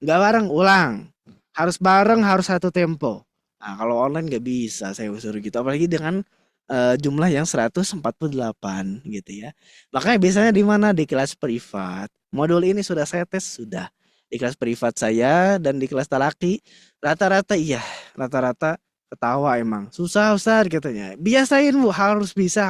Nggak bareng ulang, harus bareng, harus satu tempo. Nah kalau online nggak bisa saya suruh gitu, apalagi dengan jumlah yang 148 gitu ya. Makanya biasanya di mana? Di kelas privat. Modul ini sudah saya tes, sudah di kelas privat saya dan di kelas talaki rata-rata ketawa emang. Susah Ustaz katanya. Biasain Bu, harus bisa.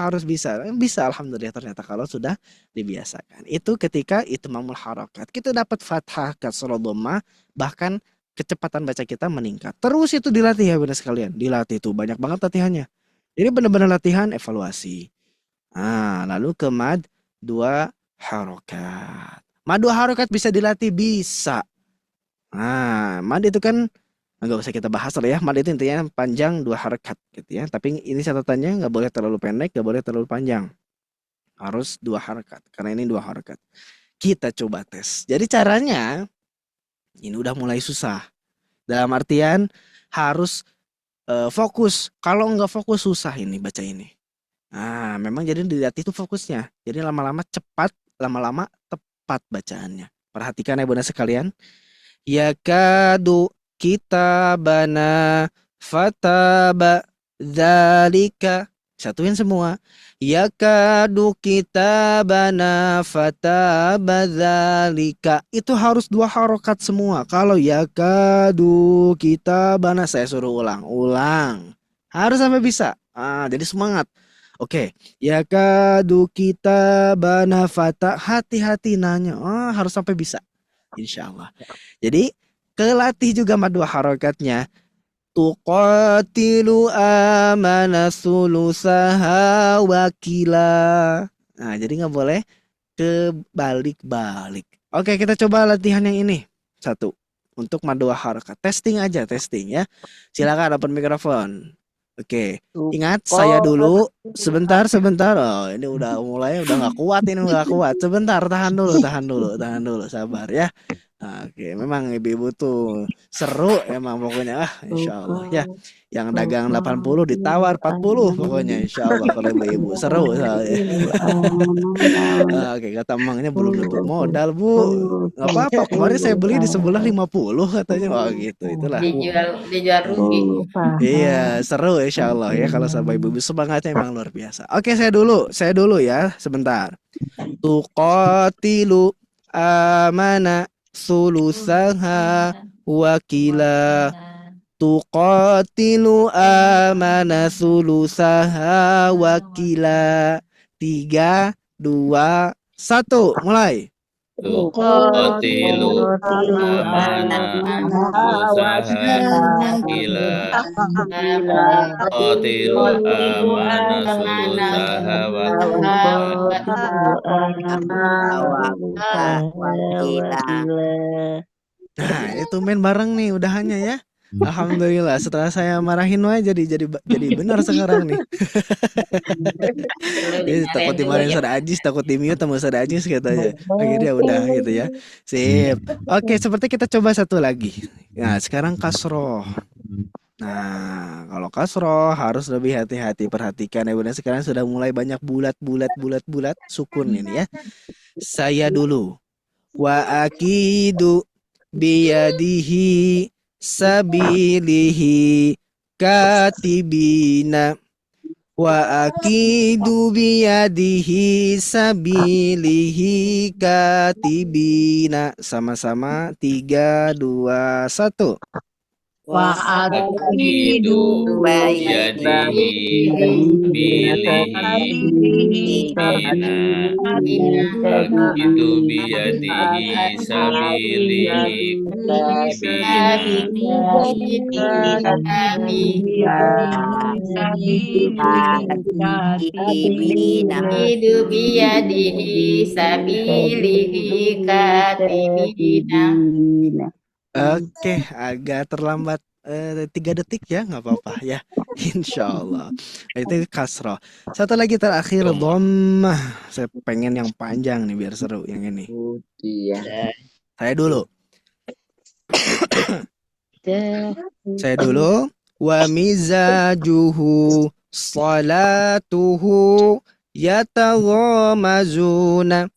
Bisa alhamdulillah ternyata kalau sudah dibiasakan. Itu ketika itmamul harakat. Kita dapat fathah, kasrah, dhammah, bahkan kecepatan baca kita meningkat. Terus itu dilatih ya Bunda sekalian. Dilatih tuh banyak banget latihannya. Ini benar-benar latihan evaluasi. Lalu ke mad 2 harokat. Mad 2 harokat bisa dilatih, bisa. Mad itu kan nggak usah kita bahas lah ya. Mad itu intinya panjang 2 harokat gitu ya. Tapi ini catatannya nggak boleh terlalu pendek, nggak boleh terlalu panjang. Harus 2 harokat. Karena ini 2 harokat. Kita coba tes. Jadi caranya ini udah mulai susah. Dalam artian harus fokus. Kalau nggak fokus susah ini baca ini. Memang jadi dilatih itu fokusnya. Jadi lama-lama cepat, lama-lama tepat bacaannya. Perhatikan ya Bunda sekalian. Yakadu kitabana fataba dzalika. Satuin semua. Yakadu kitabana fataba dzalika. Itu harus 2 harokat semua. Kalau yakadu kitabana, saya suruh ulang. Harus sampai bisa. Jadi semangat. Oke, yakadu kitabana fata, hati-hati nanya. Harus sampai bisa. Insyaallah. Jadi kelatih juga mad 2 harokatnya. Tuqatilu amana sulusaha wakila. Jadi nggak boleh kebalik-balik. Oke, kita coba latihan yang ini. 1. Untuk mad 2 harokat. Testing aja, testing ya. Silakan open mikrofon. Oke, ingat saya dulu. Sebentar. Oh, ini udah mulai, udah nggak kuat ini, udah nggak kuat. Sebentar, tahan dulu, sabar ya. Oke, memang ibu-ibu tuh seru emang pokoknya. Insyaallah ya. Yang dagang 80 ditawar 40 pokoknya, insyaallah kalau ibu-ibu seru soalnya. Oke, kata emangnya belum nutup modal Bu. Gak apa-apa, kemarin saya beli di sebelah 50 katanya. Gitu, itulah. Dijual rugi. Iya, seru insyaallah ya kalau sama ibu-ibu, semangatnya emang luar biasa. Oke, saya dulu ya, sebentar. Tuqatilu amana sulusaha wakila. Tuqatilu amana sulusaha wakila. 3, 2, 1, mulai. Tuqatilu amana sulusaha wakila. Tuqatilu amana sulusaha wakila. Itu main bareng nih udahannya ya. Alhamdulillah, setelah saya marahin wae jadi benar sekarang nih. Ini takut dimarahin Ustaz Ajis, takut di-mute sama Ustaz Ajis katanya. Akhirnya udah gitu ya. Sip. Oke, seperti kita coba satu lagi. Nah, sekarang kasroh. Nah, kalau kasroh harus lebih hati-hati, perhatikan ya Bunda. Sekarang sudah mulai banyak bulat sukun ini ya. Saya dulu. Wa akidu biyadihi sabilihi katibina. Wa akidu biyadihi sabilihi katibina. Sama-sama 3, 2, 1. Wa akidu Bayadihi bilihi Akidu biyadihi sabilihi katibina. Hidup biyadihi sabilihi katibina. Oke, agak terlambat 3 detik ya, nggak apa-apa ya. Insya Allah. Itu kasroh. Satu lagi terakhir, dhammah. Saya pengen yang panjang nih biar seru yang ini. Saya dulu. Saya dulu. Wa mizajuhu salatuhu yataghamazuna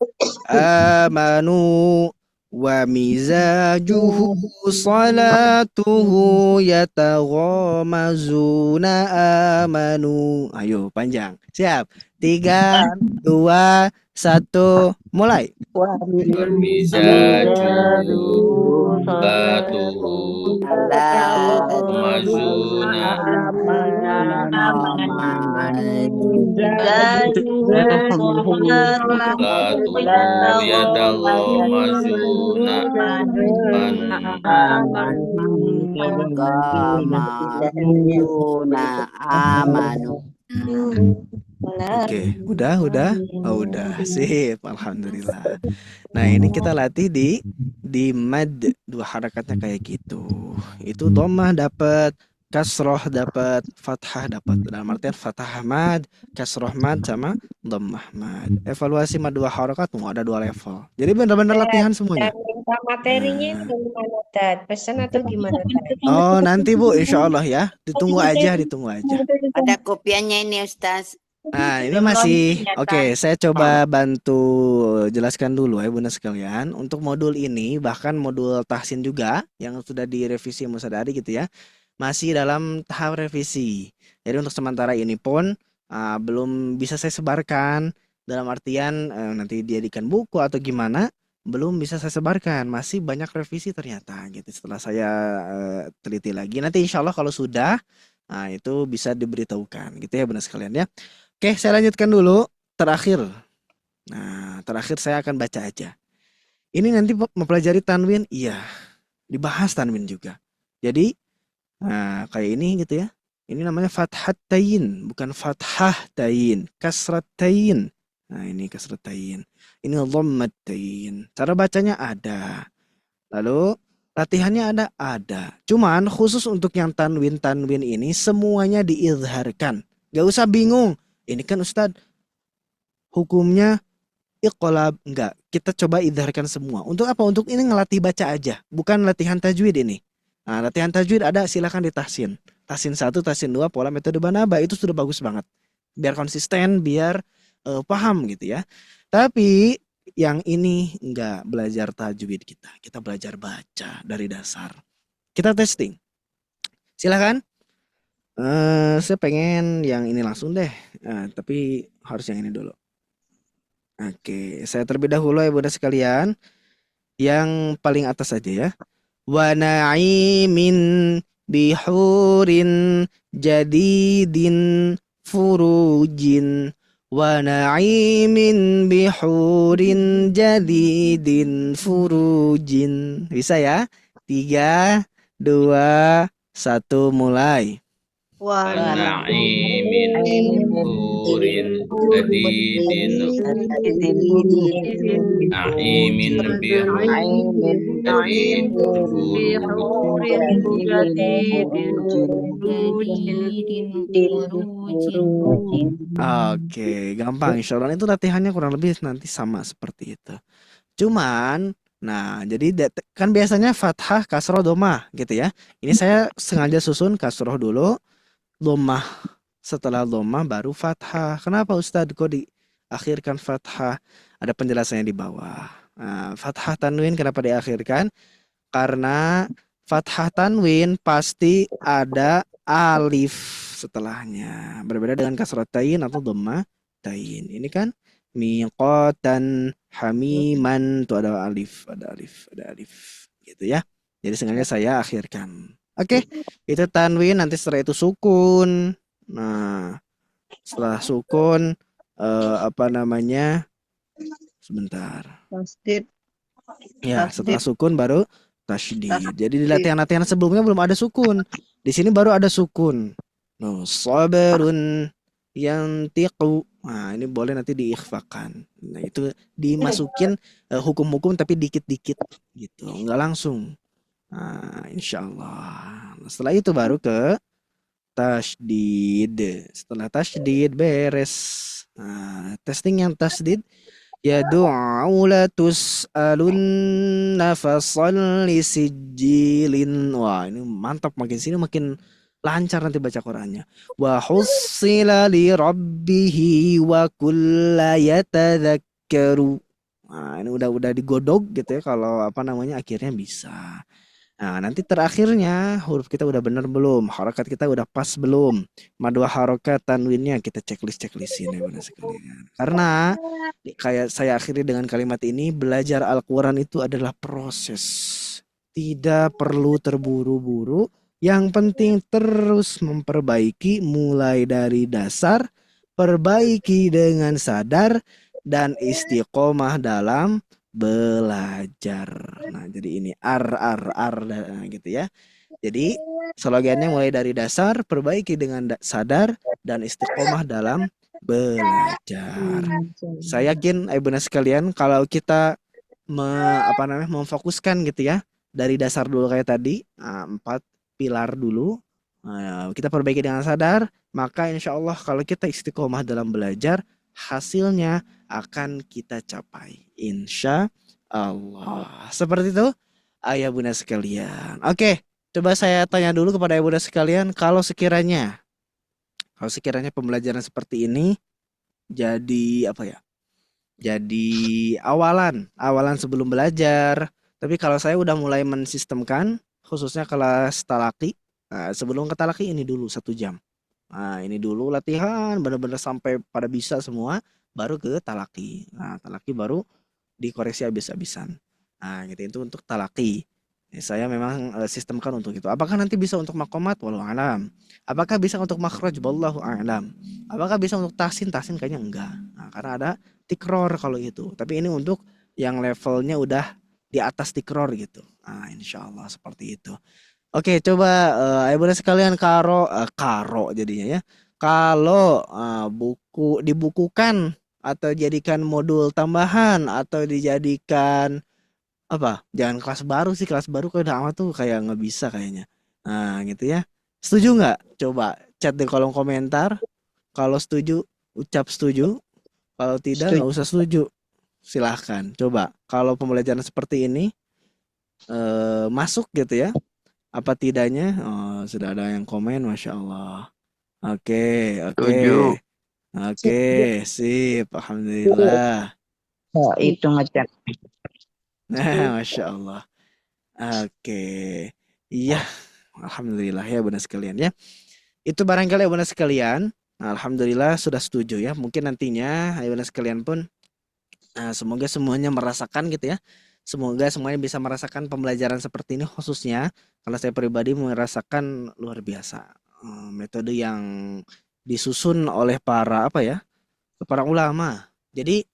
amanu. Wa mizajuhu salatuhu yataghamazuna amanu. Ayo panjang. Siap. 3, 2, 1, mulai. Wa mizajuhu salatuhu mazuna salatuhu yataghamazuna amanu. Oke, udah, sip, alhamdulillah. Nah, ini kita latih di mad, 2 harakatnya kayak gitu. Itu dhammah dapat, kasroh dapat, fathah dapat. Dalam artian fathah mad, kasroh mad sama dhammah mad. Evaluasi mad 2 harakat ada 2 level. Jadi benar-benar latihan semuanya. Minta materinya dari mana, Tat? Pesan atau gimana, Tat? Oh, nanti Bu, insya Allah ya. Ditunggu aja. Ada kopiannya ini Ustaz. Nah, ini masih oke. Saya coba bantu jelaskan dulu ya Bunda sekalian. Untuk modul ini, bahkan modul tahsin juga yang sudah direvisi Musa Dari gitu ya, masih dalam tahap revisi. Jadi untuk sementara ini pun belum bisa saya sebarkan, dalam artian nanti dijadikan buku atau gimana, belum bisa saya sebarkan. Masih banyak revisi ternyata gitu. Setelah saya teliti lagi, nanti insya Allah kalau sudah, itu bisa diberitahukan gitu ya Bunda sekalian ya. Oke, saya lanjutkan dulu. Terakhir. Nah, terakhir saya akan baca aja. Ini nanti mempelajari tanwin, iya. Dibahas tanwin juga. Jadi, kayak ini gitu ya. Ini namanya fathah tayin, bukan fathah tayin. Kasrat tayin. Nah, ini kasrat tayin. Ini dhammat tayin. Cara bacanya ada. Lalu, latihannya ada. Cuman, khusus untuk yang tanwin-tanwin ini, semuanya diizharkan. Gak usah bingung. Ini kan Ustadz hukumnya iqlab. Enggak, kita coba idharkan semua. Untuk apa? Untuk ini ngelatih baca aja, bukan latihan tajwid ini. Nah, latihan tajwid ada, silakan ditahsin. Tahsin 1, tahsin 2, pola metode Banaba itu sudah bagus banget. Biar konsisten, biar paham gitu ya. Tapi yang ini enggak belajar tajwid kita. Kita belajar baca dari dasar. Kita testing. Silakan. Saya pengen yang ini langsung deh, tapi harus yang ini dulu. Oke, saya terlebih dahulu ya Bunda sekalian. Yang paling atas saja ya. Wa na'imin bihurin jadidin furujin. Wa na'imin bihurin jadidin furujin. Bisa ya? 3, 2, 1, mulai. ونعيم سرور جديد نعيم بحور جديد بحور جديد خروج Oke, gampang. Insya Allah itu latihannya kurang lebih nanti sama seperti itu. Cuman, nah jadi kan biasanya fathah, kasroh, domah gitu ya. Ini saya sengaja susun kasroh dulu, domah. Setelah domah baru fathah. Kenapa Ustadz kok diakhirkan fathah? Ada penjelasannya di bawah. Nah, fathah tanwin kenapa diakhirkan? Karena fathah tanwin pasti ada alif setelahnya. Berbeda dengan kasrotain atau domah tain. Ini kan miqatan hamiman tuh ada alif, ada alif gitu ya. Jadi sengaja saya akhirkan. Oke, itu tanwin, nanti setelah itu sukun. Nah, setelah sukun apa namanya? Sebentar. Tasdid. Ya, setelah sukun baru tasydid. Jadi di latihan-latihan sebelumnya belum ada sukun. Di sini baru ada sukun. No, sabarun yantiqu. Nah, ini boleh nanti diikhfakan. Nah, itu dimasukin hukum-hukum tapi dikit-dikit gitu, enggak langsung. Nah, insyaallah. Nah, setelah itu baru ke tasydid. Setelah tasydid beres. Nah, testing yang tasydid ya du'u la tus'alunna fasalli sijilin. Wah, ini mantap, makin sini makin lancar nanti baca Qur'annya. Wa hussila li rabbihi wa kulla yatadzakkaru. Nah, ini udah digodok gitu ya kalau apa namanya akhirnya bisa. Nah, nanti terakhirnya huruf kita udah bener belum? Harokat kita udah pas belum? Madwa harokat tanwinnya kita checklist-checklistin ya benar sekalian. Karena kayak saya akhiri dengan kalimat ini, belajar Al-Quran itu adalah proses. Tidak perlu terburu-buru. Yang penting terus memperbaiki mulai dari dasar, perbaiki dengan sadar, dan istiqomah dalam belajar. Nah, jadi ini ar gitu ya. Jadi slogannya mulai dari dasar, perbaiki dengan sadar, dan istiqomah dalam belajar. Saya yakin ibunda sekalian kalau kita memfokuskan gitu ya dari dasar dulu kayak tadi, 4 pilar dulu, kita perbaiki dengan sadar, maka insya Allah kalau kita istiqomah dalam belajar, hasilnya akan kita capai, insya Allah. Seperti itu ayah bunda sekalian. Oke, coba saya tanya dulu kepada ayah bunda sekalian, kalau sekiranya pembelajaran seperti ini jadi apa ya? Jadi awalan sebelum belajar. Tapi kalau saya udah mulai mensistemkan, khususnya kelas talaki, sebelum ke talaki ini dulu 1 jam. Nah, ini dulu latihan benar-benar sampai pada bisa semua, baru ke talaki. Nah, talaki baru dikoreksi habis-habisan. Nah, gitu itu untuk talaki. Saya memang sistemkan untuk itu. Apakah nanti bisa untuk makomat? Wallahu alam. Apakah bisa untuk makhraj? Wallahu alam. Apakah bisa untuk tahsin? Tahsin kayaknya enggak. Nah, karena ada tikror kalau itu. Tapi ini untuk yang levelnya udah di atas tikror gitu. Nah, insya Allah seperti itu. Oke, coba ibu sekalian karo jadinya ya. Kalau buku dibukukan atau jadikan modul tambahan atau dijadikan apa? Jangan kelas baru sih, kelas baru kalau udah amat tuh kayak nggak bisa kayaknya. Nah, gitu ya. Setuju nggak? Coba chat di kolom komentar. Kalau setuju, ucap setuju. Kalau tidak, nggak usah setuju. Silahkan. Coba kalau pembelajaran seperti ini masuk gitu ya. Apa tidaknya? Oh, sudah ada yang komen, masya Allah. Oke. Oke, sip. Alhamdulillah. Oh, itu ngechat. Nah, masya Allah. Oke, iya, alhamdulillah ya bunda sekalian ya. Itu barangkali ya bunda sekalian. Alhamdulillah sudah setuju ya. Mungkin nantinya ya bunda sekalian pun semoga semuanya merasakan gitu ya. Semoga semuanya bisa merasakan pembelajaran seperti ini, khususnya kalau saya pribadi merasakan luar biasa metode yang disusun oleh para ulama. Jadi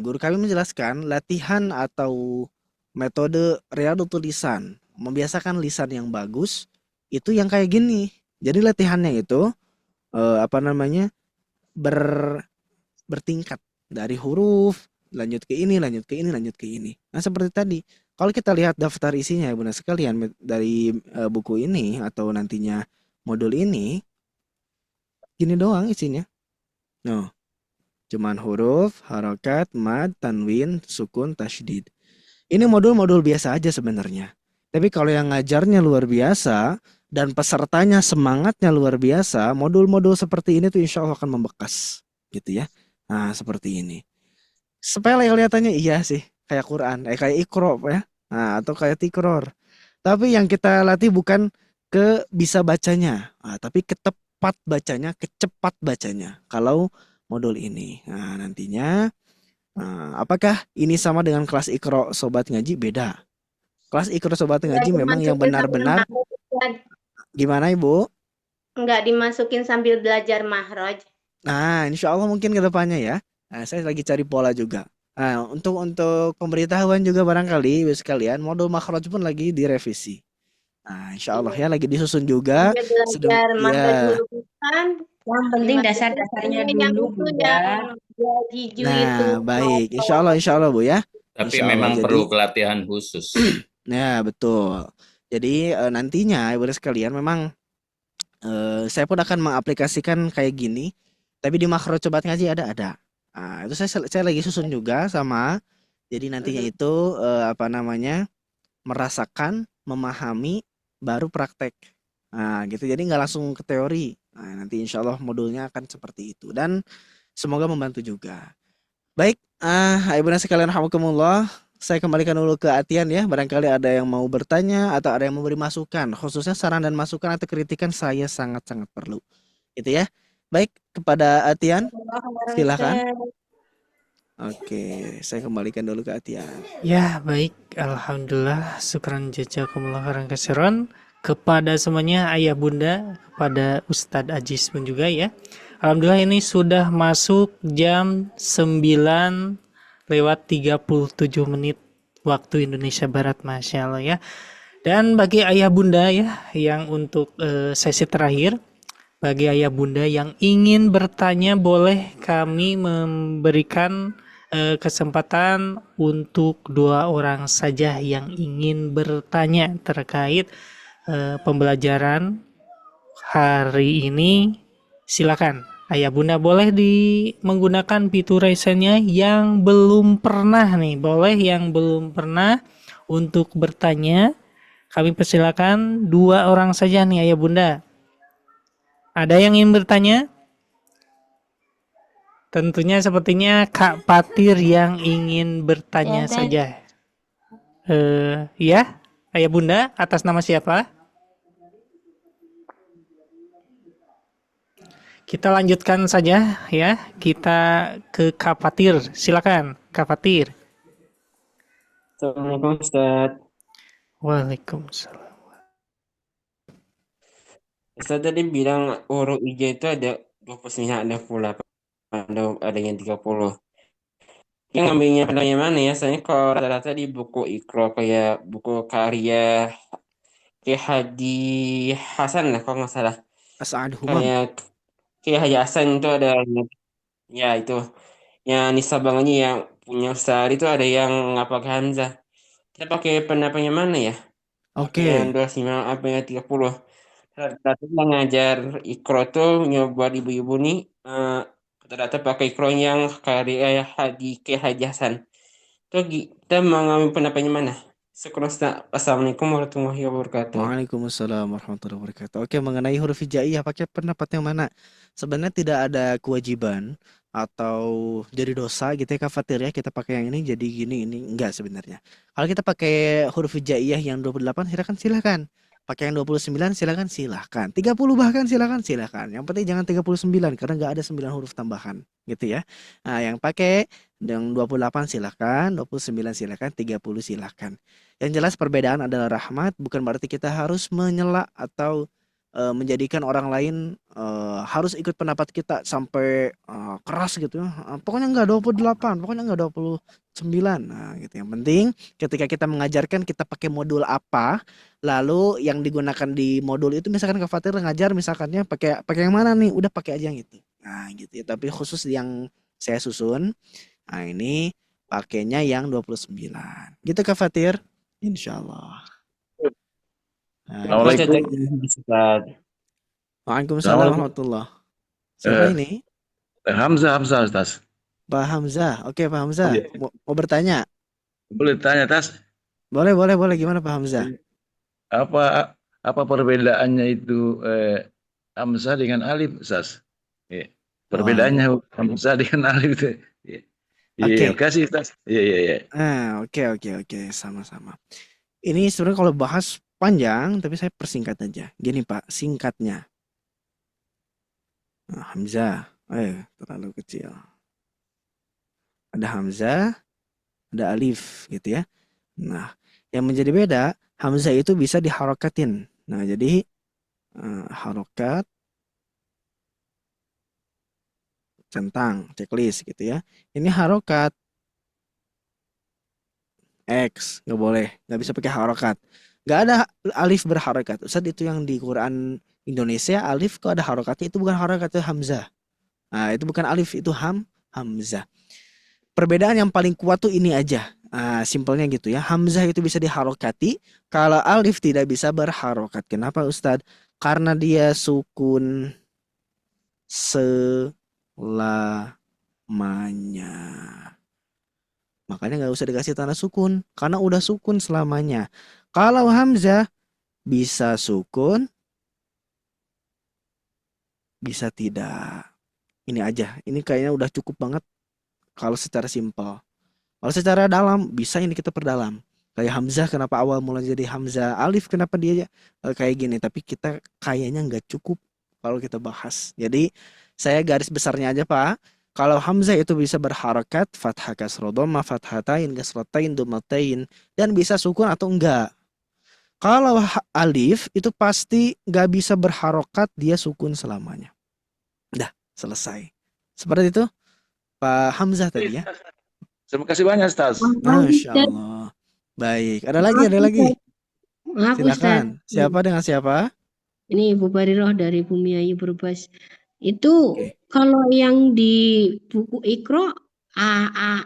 guru kami menjelaskan latihan atau metode riyadhatul lisan, membiasakan lisan yang bagus itu yang kayak gini. Jadi latihannya itu apa namanya ber bertingkat dari huruf lanjut ke ini, lanjut ke ini, lanjut ke ini. Nah seperti tadi, kalau kita lihat daftar isinya ya Bunda sekalian dari buku ini atau nantinya modul ini, gini doang isinya. No, cuman huruf, harokat, mad, tanwin, sukun, tasydid. Ini modul-modul biasa aja sebenarnya. Tapi kalau yang ngajarnya luar biasa dan pesertanya semangatnya luar biasa, modul-modul seperti ini tuh insya Allah akan membekas, gitu ya. Nah, seperti ini. Sepele kelihatannya iya sih, kayak Quran, kayak Iqra ya. Nah, atau kayak Tikror. Tapi yang kita latih bukan ke bisa bacanya, tapi ke tepat bacanya, kecepat bacanya. Kalau modul ini. Nah, nantinya apakah ini sama dengan kelas Iqra Sobat Ngaji? Beda. Kelas Iqra Sobat Nggak Ngaji memang yang dimasukin sambil benar-benar mahroj. gimana Ibu? Nggak dimasukin sambil belajar mahroj. Nah, insya Allah mungkin ke depannya ya. Nah, saya lagi cari pola juga. Nah, untuk pemberitahuan juga barangkali sekalian, modul makhraj pun lagi direvisi. Nah, insya Allah ya lagi disusun juga. Sambil belajar makhraj Ya. huruf lisan. Yang penting dimasukin dasar-dasarnya yang dulu, itu Bunda. yang hiju itu. Nah, baik. Insya Allah Bu ya. Tapi Insya Allah. memang Jadi, perlu pelatihan khusus. ya betul. Jadi nantinya Ibu sekalian memang saya pun akan mengaplikasikan kayak gini. Tapi di makro Sobat Ngaji ada. Nah, itu saya lagi susun juga sama. Jadi nantinya itu apa namanya merasakan, memahami, baru praktek. Nah, gitu. Jadi nggak langsung ke teori. Nah, nanti insya Allah modulnya akan seperti itu dan semoga membantu juga. Baik, Ibu sekalian rahimakumullah, saya kembalikan dulu ke Atian ya. Barangkali ada yang mau bertanya atau ada yang memberi masukan, khususnya saran dan masukan atau kritikan saya sangat-sangat perlu. Gitu ya. Baik, kepada Atian, silakan. Oke, saya kembalikan dulu ke Atian. Ya, baik. Alhamdulillah. Syukran jazakumullah khairan katsiran kepada semuanya, ayah bunda, kepada Ustadz Ajis pun juga ya. Alhamdulillah ini sudah masuk jam 9:37 waktu Indonesia Barat, Masya Allah ya. Dan bagi ayah bunda ya, yang untuk sesi terakhir, bagi ayah bunda yang ingin bertanya, boleh kami memberikan kesempatan untuk 2 orang saja yang ingin bertanya terkait pembelajaran hari ini. Silakan ayah bunda, boleh menggunakan fitur raise-nya yang belum pernah nih, boleh yang belum pernah untuk bertanya. Kami persilakan 2 orang saja nih ayah bunda. Ada yang ingin bertanya? Tentunya sepertinya Kak Patir yang ingin bertanya saja. Ya, ayah bunda, atas nama siapa? Kita lanjutkan saja ya. Kita ke Kak Patir. Silakan Kak Patir. Assalamualaikum Ustaz. Waalaikumsalam. Ustaz tadi bilang huruf hijau itu ada 29, ada 28, ada yang 30. Yang ngambilnya pendapatnya mana ya? Soalnya kalau rata-rata di buku Iqra kayak buku karya kayak Haji Hasan lah kalau nggak salah. As'ad Humam. Kayak Haji Hasan itu ada ya itu yang Nisabangannya yang punya Ustaz itu ada yang nggak pakai Hamzah. Kita pakai pendapatnya mana ya? Oke. Yang 29 apa yang 30. Rata-rata ngajar Iqra tuh nyoba ibu-ibu nih rata-rata pakai Iqra yang karya Haji Hasan. Tuh kita mau ngambil pendapatnya mana? Assalamualaikum warahmatullahi wabarakatuh. Waalaikumsalam warahmatullahi wabarakatuh. Oke, mengenai huruf hijaiyah pakai pendapat yang mana? Sebenarnya tidak ada kewajiban atau jadi dosa gitu ya Kak Fatir ya, kita pakai yang ini jadi gini, ini enggak sebenarnya. Kalau kita pakai huruf hijaiyah yang 28 silakan. Pakai yang 29 silakan. 30 bahkan silakan. Yang penting jangan 39 karena nggak ada 9 huruf tambahan gitu ya. Nah, yang pakai yang 28 silakan, 29 silakan, 30 silakan. Yang jelas perbedaan adalah rahmat, bukan berarti kita harus menyela atau menjadikan orang lain harus ikut pendapat kita sampai keras gitu ya. Pokoknya enggak 28, pokoknya enggak 29 9. Nah, gitu. Yang penting ketika kita mengajarkan kita pakai modul apa, lalu yang digunakan di modul itu misalkan Kak Fatir ngajar misalkannya pakai pakai yang mana nih? Udah pakai aja yang itu. Nah, gitu ya. Tapi khusus yang saya susun, nah ini pakainya yang 29. Gitu Kak Fatir? Insyaallah. Nah, Assalamualaikum. Waalaikumsalam Assalamualaikum. warahmatullah. Siapa ini? Hamzah, Ustaz. Pak Hamzah. Oke, Pak Hamzah. Iya. Mau bertanya? Boleh tanya, Tas? Boleh. Gimana Pak Hamzah? Apa perbedaannya itu Hamzah dengan alif, Ustaz? Iya. Perbedaannya Hamzah dengan alif itu. Iya. Iya, Oke. kasih, Ustaz. Iya. Oke. Sama-sama. Ini sebenarnya kalau bahas panjang, tapi saya persingkat aja. Gini Pak, singkatnya. Nah, Hamzah. Terlalu kecil. Ada Hamzah, ada alif gitu ya. Nah, yang menjadi beda, Hamzah itu bisa diharokatin. Nah, jadi harokat centang, checklist gitu ya. Ini harokat X, nggak boleh, nggak bisa pakai harokat. Nggak ada alif berharokat. Ustaz, itu yang di Quran Indonesia alif kok ada harokatnya, itu bukan harokat, itu Hamzah. Nah, itu bukan alif, itu Hamzah. Perbedaan yang paling kuat tuh ini aja. Simpelnya gitu ya. Hamzah itu bisa diharokati, kalau alif tidak bisa berharokat. Kenapa Ustadz? Karena dia sukun selamanya. Makanya nggak usah dikasih tanda sukun, karena udah sukun selamanya. Kalau Hamzah bisa sukun, bisa tidak. Ini aja. Ini kayaknya udah cukup banget kalau secara simpel. Kalau secara dalam bisa ini kita perdalam. Kayak Hamzah kenapa awal mulai jadi Hamzah, alif kenapa dia kayak gini. Tapi kita kayaknya nggak cukup kalau kita bahas. Jadi saya garis besarnya aja Pak. Kalau Hamzah itu bisa berharakat fathah kasroh dhamma fathatain kasratain dhammatain, dan bisa sukun atau enggak. Kalau alif itu pasti nggak bisa berharokat, dia sukun selamanya. Dah selesai. Seperti itu Pak Hamzah tadi ya. Terima kasih banyak, Ustaz. Masya Allah. Baik, ada lagi. Maaf, Silakan. Ustaz. Siapa dengan siapa? Ini Ibu Bariroh dari Bumi Ayu Brebes. Itu kalau yang di buku Iqra A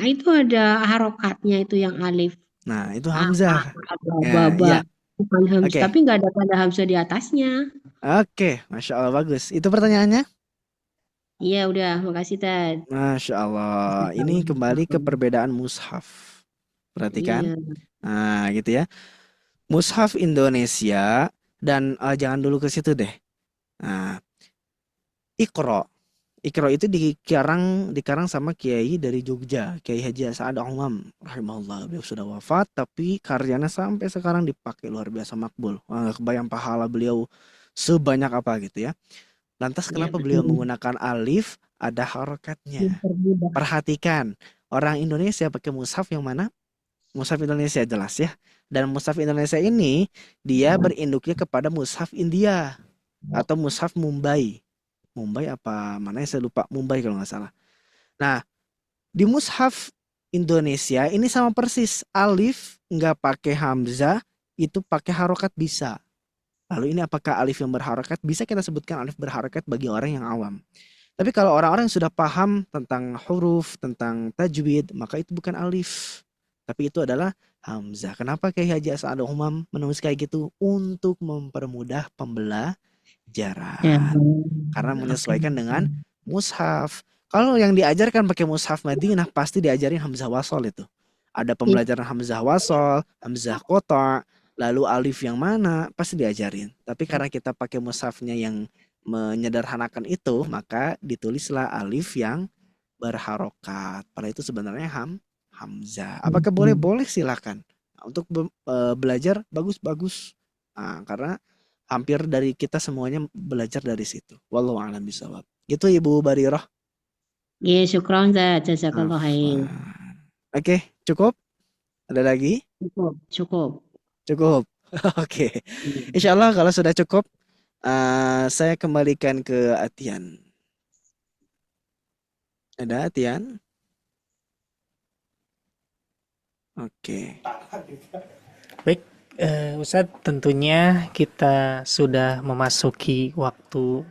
itu ada harokatnya, itu yang alif. Nah, itu Hamzah. Baba. Bukan Hamzah, Oke. tapi nggak ada tanda Hamzah di atasnya. Oke, Masya Allah, bagus. Itu pertanyaannya? Iya, udah. Makasih, Tad. Masya Allah. Ini kembali ke perbedaan mushaf. Perhatikan. Iya. Nah, gitu ya. Mushaf Indonesia dan jangan dulu ke situ deh. Nah, Iqra itu dikarang sama Kiai dari Jogja, Kiai Haji Sa'ad Umam rahimahullah. Beliau sudah wafat tapi karyanya sampai sekarang dipakai, luar biasa makbul. Wah, nggak kebayang pahala beliau sebanyak apa gitu ya. Lantas kenapa beliau menggunakan alif, ada harokatnya? Perhatikan, orang Indonesia pakai mushaf yang mana? Mushaf Indonesia jelas ya. Dan mushaf Indonesia ini dia berinduknya kepada mushaf India atau mushaf Mumbai. Mumbai apa mana saya lupa, Mumbai kalau nggak salah. Nah, di mushaf Indonesia ini sama persis, alif nggak pakai hamzah, itu pakai harokat bisa. Lalu ini apakah alif yang berharokat? Bisa kita sebutkan alif berharokat bagi orang yang awam. Tapi kalau orang-orang yang sudah paham tentang huruf, tentang tajwid, maka itu bukan alif, tapi itu adalah hamzah. Kenapa Kiai Haji Sa'ad Umam menulis kayak gitu? Untuk mempermudah pembelajaran. Karena menyesuaikan dengan mushaf. Kalau yang diajarkan pakai mushaf Madinah pasti diajarin hamzah wasol itu. Ada pembelajaran hamzah wasol, hamzah qata', lalu alif yang mana pasti diajarin. Tapi karena kita pakai mushafnya yang menyederhanakan itu, maka ditulislah alif yang berharokat. Padahal itu sebenarnya hamzah. Apakah boleh? Boleh, silakan. Nah, untuk belajar bagus-bagus. Nah, karena hampir dari kita semuanya belajar dari situ. Wallahu a'lam bishawab. Gitu Ibu Barirah. Iya, syukran, jazakallah khair. Oke, cukup? Ada lagi? Cukup. Oke. Insya Allah kalau sudah cukup, saya kembalikan ke Atian. Ada Atian? Oke. Baik, Ustadz, tentunya kita sudah memasuki waktu,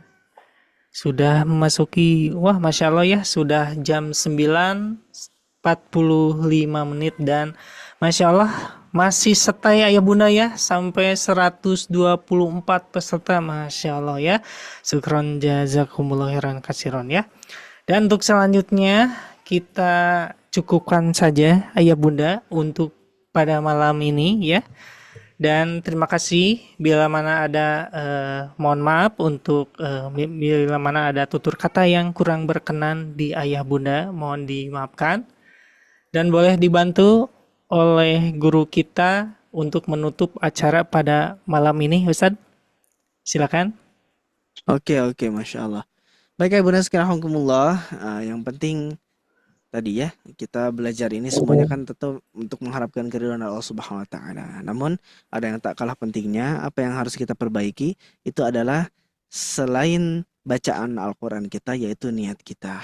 wah Masya Allah ya, sudah jam 9.45 menit dan Masya Allah masih stay Ayah Bunda ya, sampai 124 peserta, Masya Allah ya. Syukron jazakumullah khairan katsiron ya. Dan untuk selanjutnya kita cukupkan saja Ayah Bunda untuk pada malam ini ya. Dan terima kasih bila mana ada mohon maaf untuk bila mana ada tutur kata yang kurang berkenan di Ayah Bunda, mohon dimaafkan. Dan boleh dibantu oleh guru kita untuk menutup acara pada malam ini, Ustadz. Silakan. Oke, Masya Allah. Baik Ayah Bunda sekalian, alhamdulillah. Yang penting tadi ya, kita belajar ini semuanya kan tetap untuk mengharapkan keridhaan Allah Subhanahu wa taala. Namun ada yang tak kalah pentingnya, apa yang harus kita perbaiki itu adalah selain bacaan Al-Qur'an kita, yaitu niat kita.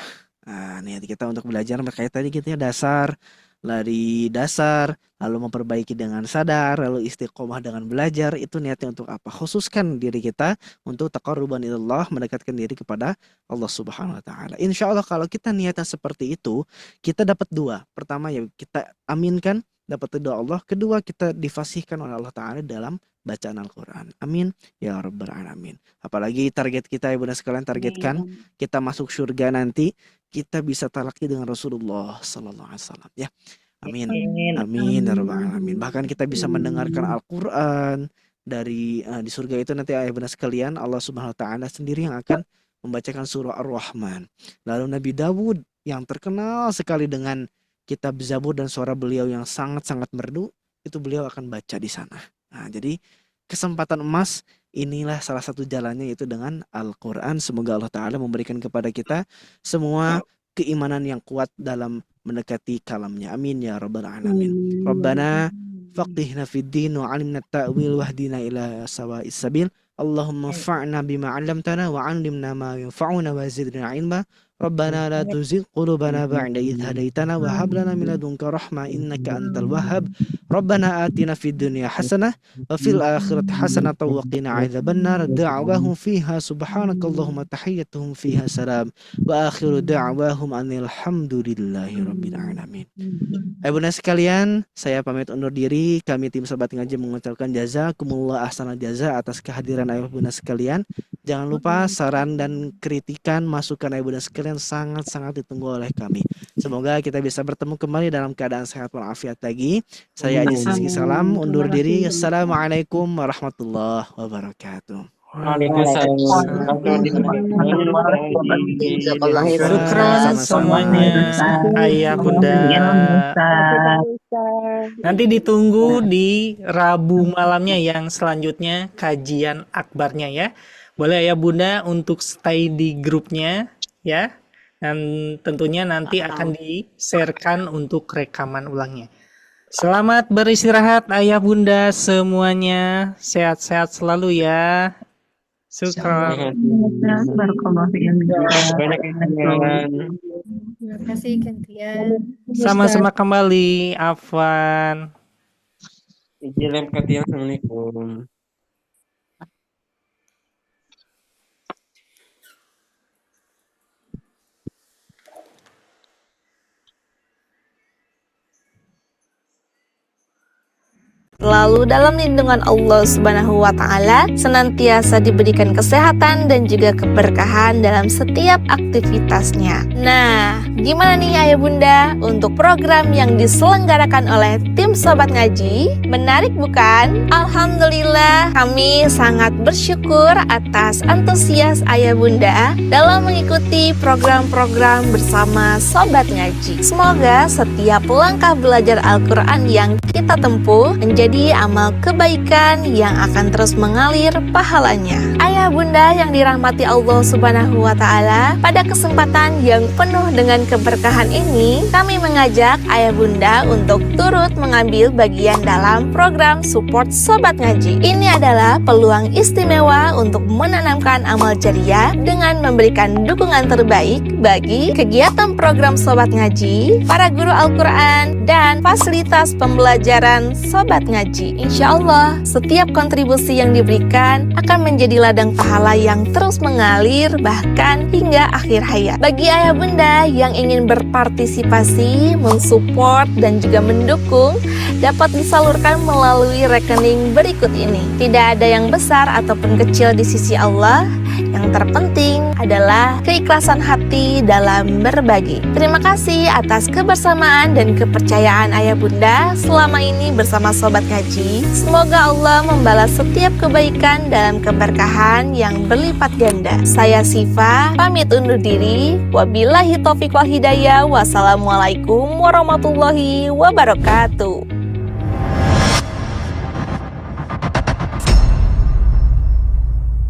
Niat kita untuk belajar, makanya tadi kita dasar, lari dasar, lalu memperbaiki dengan sadar, lalu istiqomah dengan belajar. Itu niatnya untuk apa? Khususkan diri kita untuk taqarruban ilallah, mendekatkan diri kepada Allah Subhanahu wa taala. Insya Allah kalau kita niatnya seperti itu, kita dapat dua. Pertama ya kita aminkan, dapat ridha Allah. Kedua, kita difasihkan oleh Allah taala dalam bacaan Al-Qur'an. Amin ya rabbal alamin. Apalagi target kita ya Bunda sekalian, targetkan kita masuk surga nanti, kita bisa talaki dengan Rasulullah sallallahu alaihi wasallam ya. Amin. Amin ya rabbal alamin. Bahkan kita bisa mendengarkan Al-Qur'an dari di surga itu nanti Ayah Bunda sekalian, Allah Subhanahu wa taala sendiri yang akan membacakan surah Ar-Rahman. Lalu Nabi Dawud yang terkenal sekali dengan kitab Zabur dan suara beliau yang sangat-sangat merdu, itu beliau akan baca di sana. Nah, jadi kesempatan emas inilah salah satu jalannya, yaitu dengan Al-Quran. Semoga Allah Ta'ala memberikan kepada kita semua keimanan yang kuat dalam mendekati kalamnya. Amin ya rabbal alamin. Rabbana faqihna fid din wa 'allimna ta'wil wahdina ila sawa'is sabil. Allahumma fa'na bima 'allamtana wa 'allimna ma yanfa'una wa zidna 'ilma. Rabbana la tuzigh qulubana ba'da idh hadaitana wa hab lana min ladunka rahmah innaka antal wahhab. Rabbana atina fid dunya hasanah wa fil akhirati hasanah wa qina 'adzabannar. Da'wahum fiha subhanakallahumma tahiyyatuhum fiha salam wa akhiru da'wahum anil hamdulillahi rabbil alamin. Ayah Bunda sekalian, saya pamit undur diri. Kami tim Sahabat Ngaji mengucapkan jazakumullah ahsanal jaza atas kehadiran Ayah Bunda sekalian. Jangan lupa saran dan kritikan, masukan Ayah Bunda sekalian sangat-sangat ditunggu oleh kami. Semoga kita bisa bertemu kembali dalam keadaan sehat walafiat lagi. Saya Aji Rizky Salam undur diri. Assalamualaikum warahmatullahi wabarakatuh. Syukran semuanya Ayah Bunda. Nanti ditunggu di Rabu malamnya yang selanjutnya kajian akbarnya ya. Boleh Ayah Bunda untuk stay di grupnya ya. Dan tentunya nanti akan di-sharekan untuk rekaman ulangnya. Selamat beristirahat Ayah Bunda semuanya. Sehat-sehat selalu ya. Syukran. Terima kasih gantian. Sama-sama kembali, Afwan. Assalamualaikum. Lalu dalam lindungan Allah Subhanahu wa taala senantiasa diberikan kesehatan dan juga keberkahan dalam setiap aktivitasnya. Nah, gimana nih Ayah Bunda untuk program yang diselenggarakan oleh tim Sobat Ngaji? Menarik bukan? Alhamdulillah, kami sangat bersyukur atas antusias Ayah Bunda dalam mengikuti program-program bersama Sobat Ngaji. Semoga setiap langkah belajar Al-Quran yang kita tempuh menjadi amal kebaikan yang akan terus mengalir pahalanya. Ayah Ayah bunda yang dirahmati Allah Subhanahu wa Ta'ala, pada kesempatan yang penuh dengan keberkahan ini, kami mengajak ayah bunda untuk turut mengambil bagian dalam program support Sobat Ngaji. Ini adalah peluang istimewa untuk menanamkan amal jariah dengan memberikan dukungan terbaik bagi kegiatan program Sobat Ngaji, para guru Al-Quran, dan fasilitas pembelajaran Sobat Ngaji. Insya Allah, setiap kontribusi yang diberikan akan menjadi ladang pahala yang terus mengalir bahkan hingga akhir hayat. Bagi ayah bunda yang ingin berpartisipasi, mensupport, dan juga mendukung, dapat disalurkan melalui rekening berikut ini. Tidak ada yang besar ataupun kecil di sisi Allah. Yang terpenting adalah keikhlasan hati dalam berbagi. Terima kasih atas kebersamaan dan kepercayaan ayah bunda selama ini bersama Sobat Ngaji. Semoga Allah membalas setiap kebaikan dalam keberkahan yang berlipat ganda. Saya Sifa, pamit undur diri. Wabillahi taufiq wal hidayah. Wassalamualaikum warahmatullahi wabarakatuh.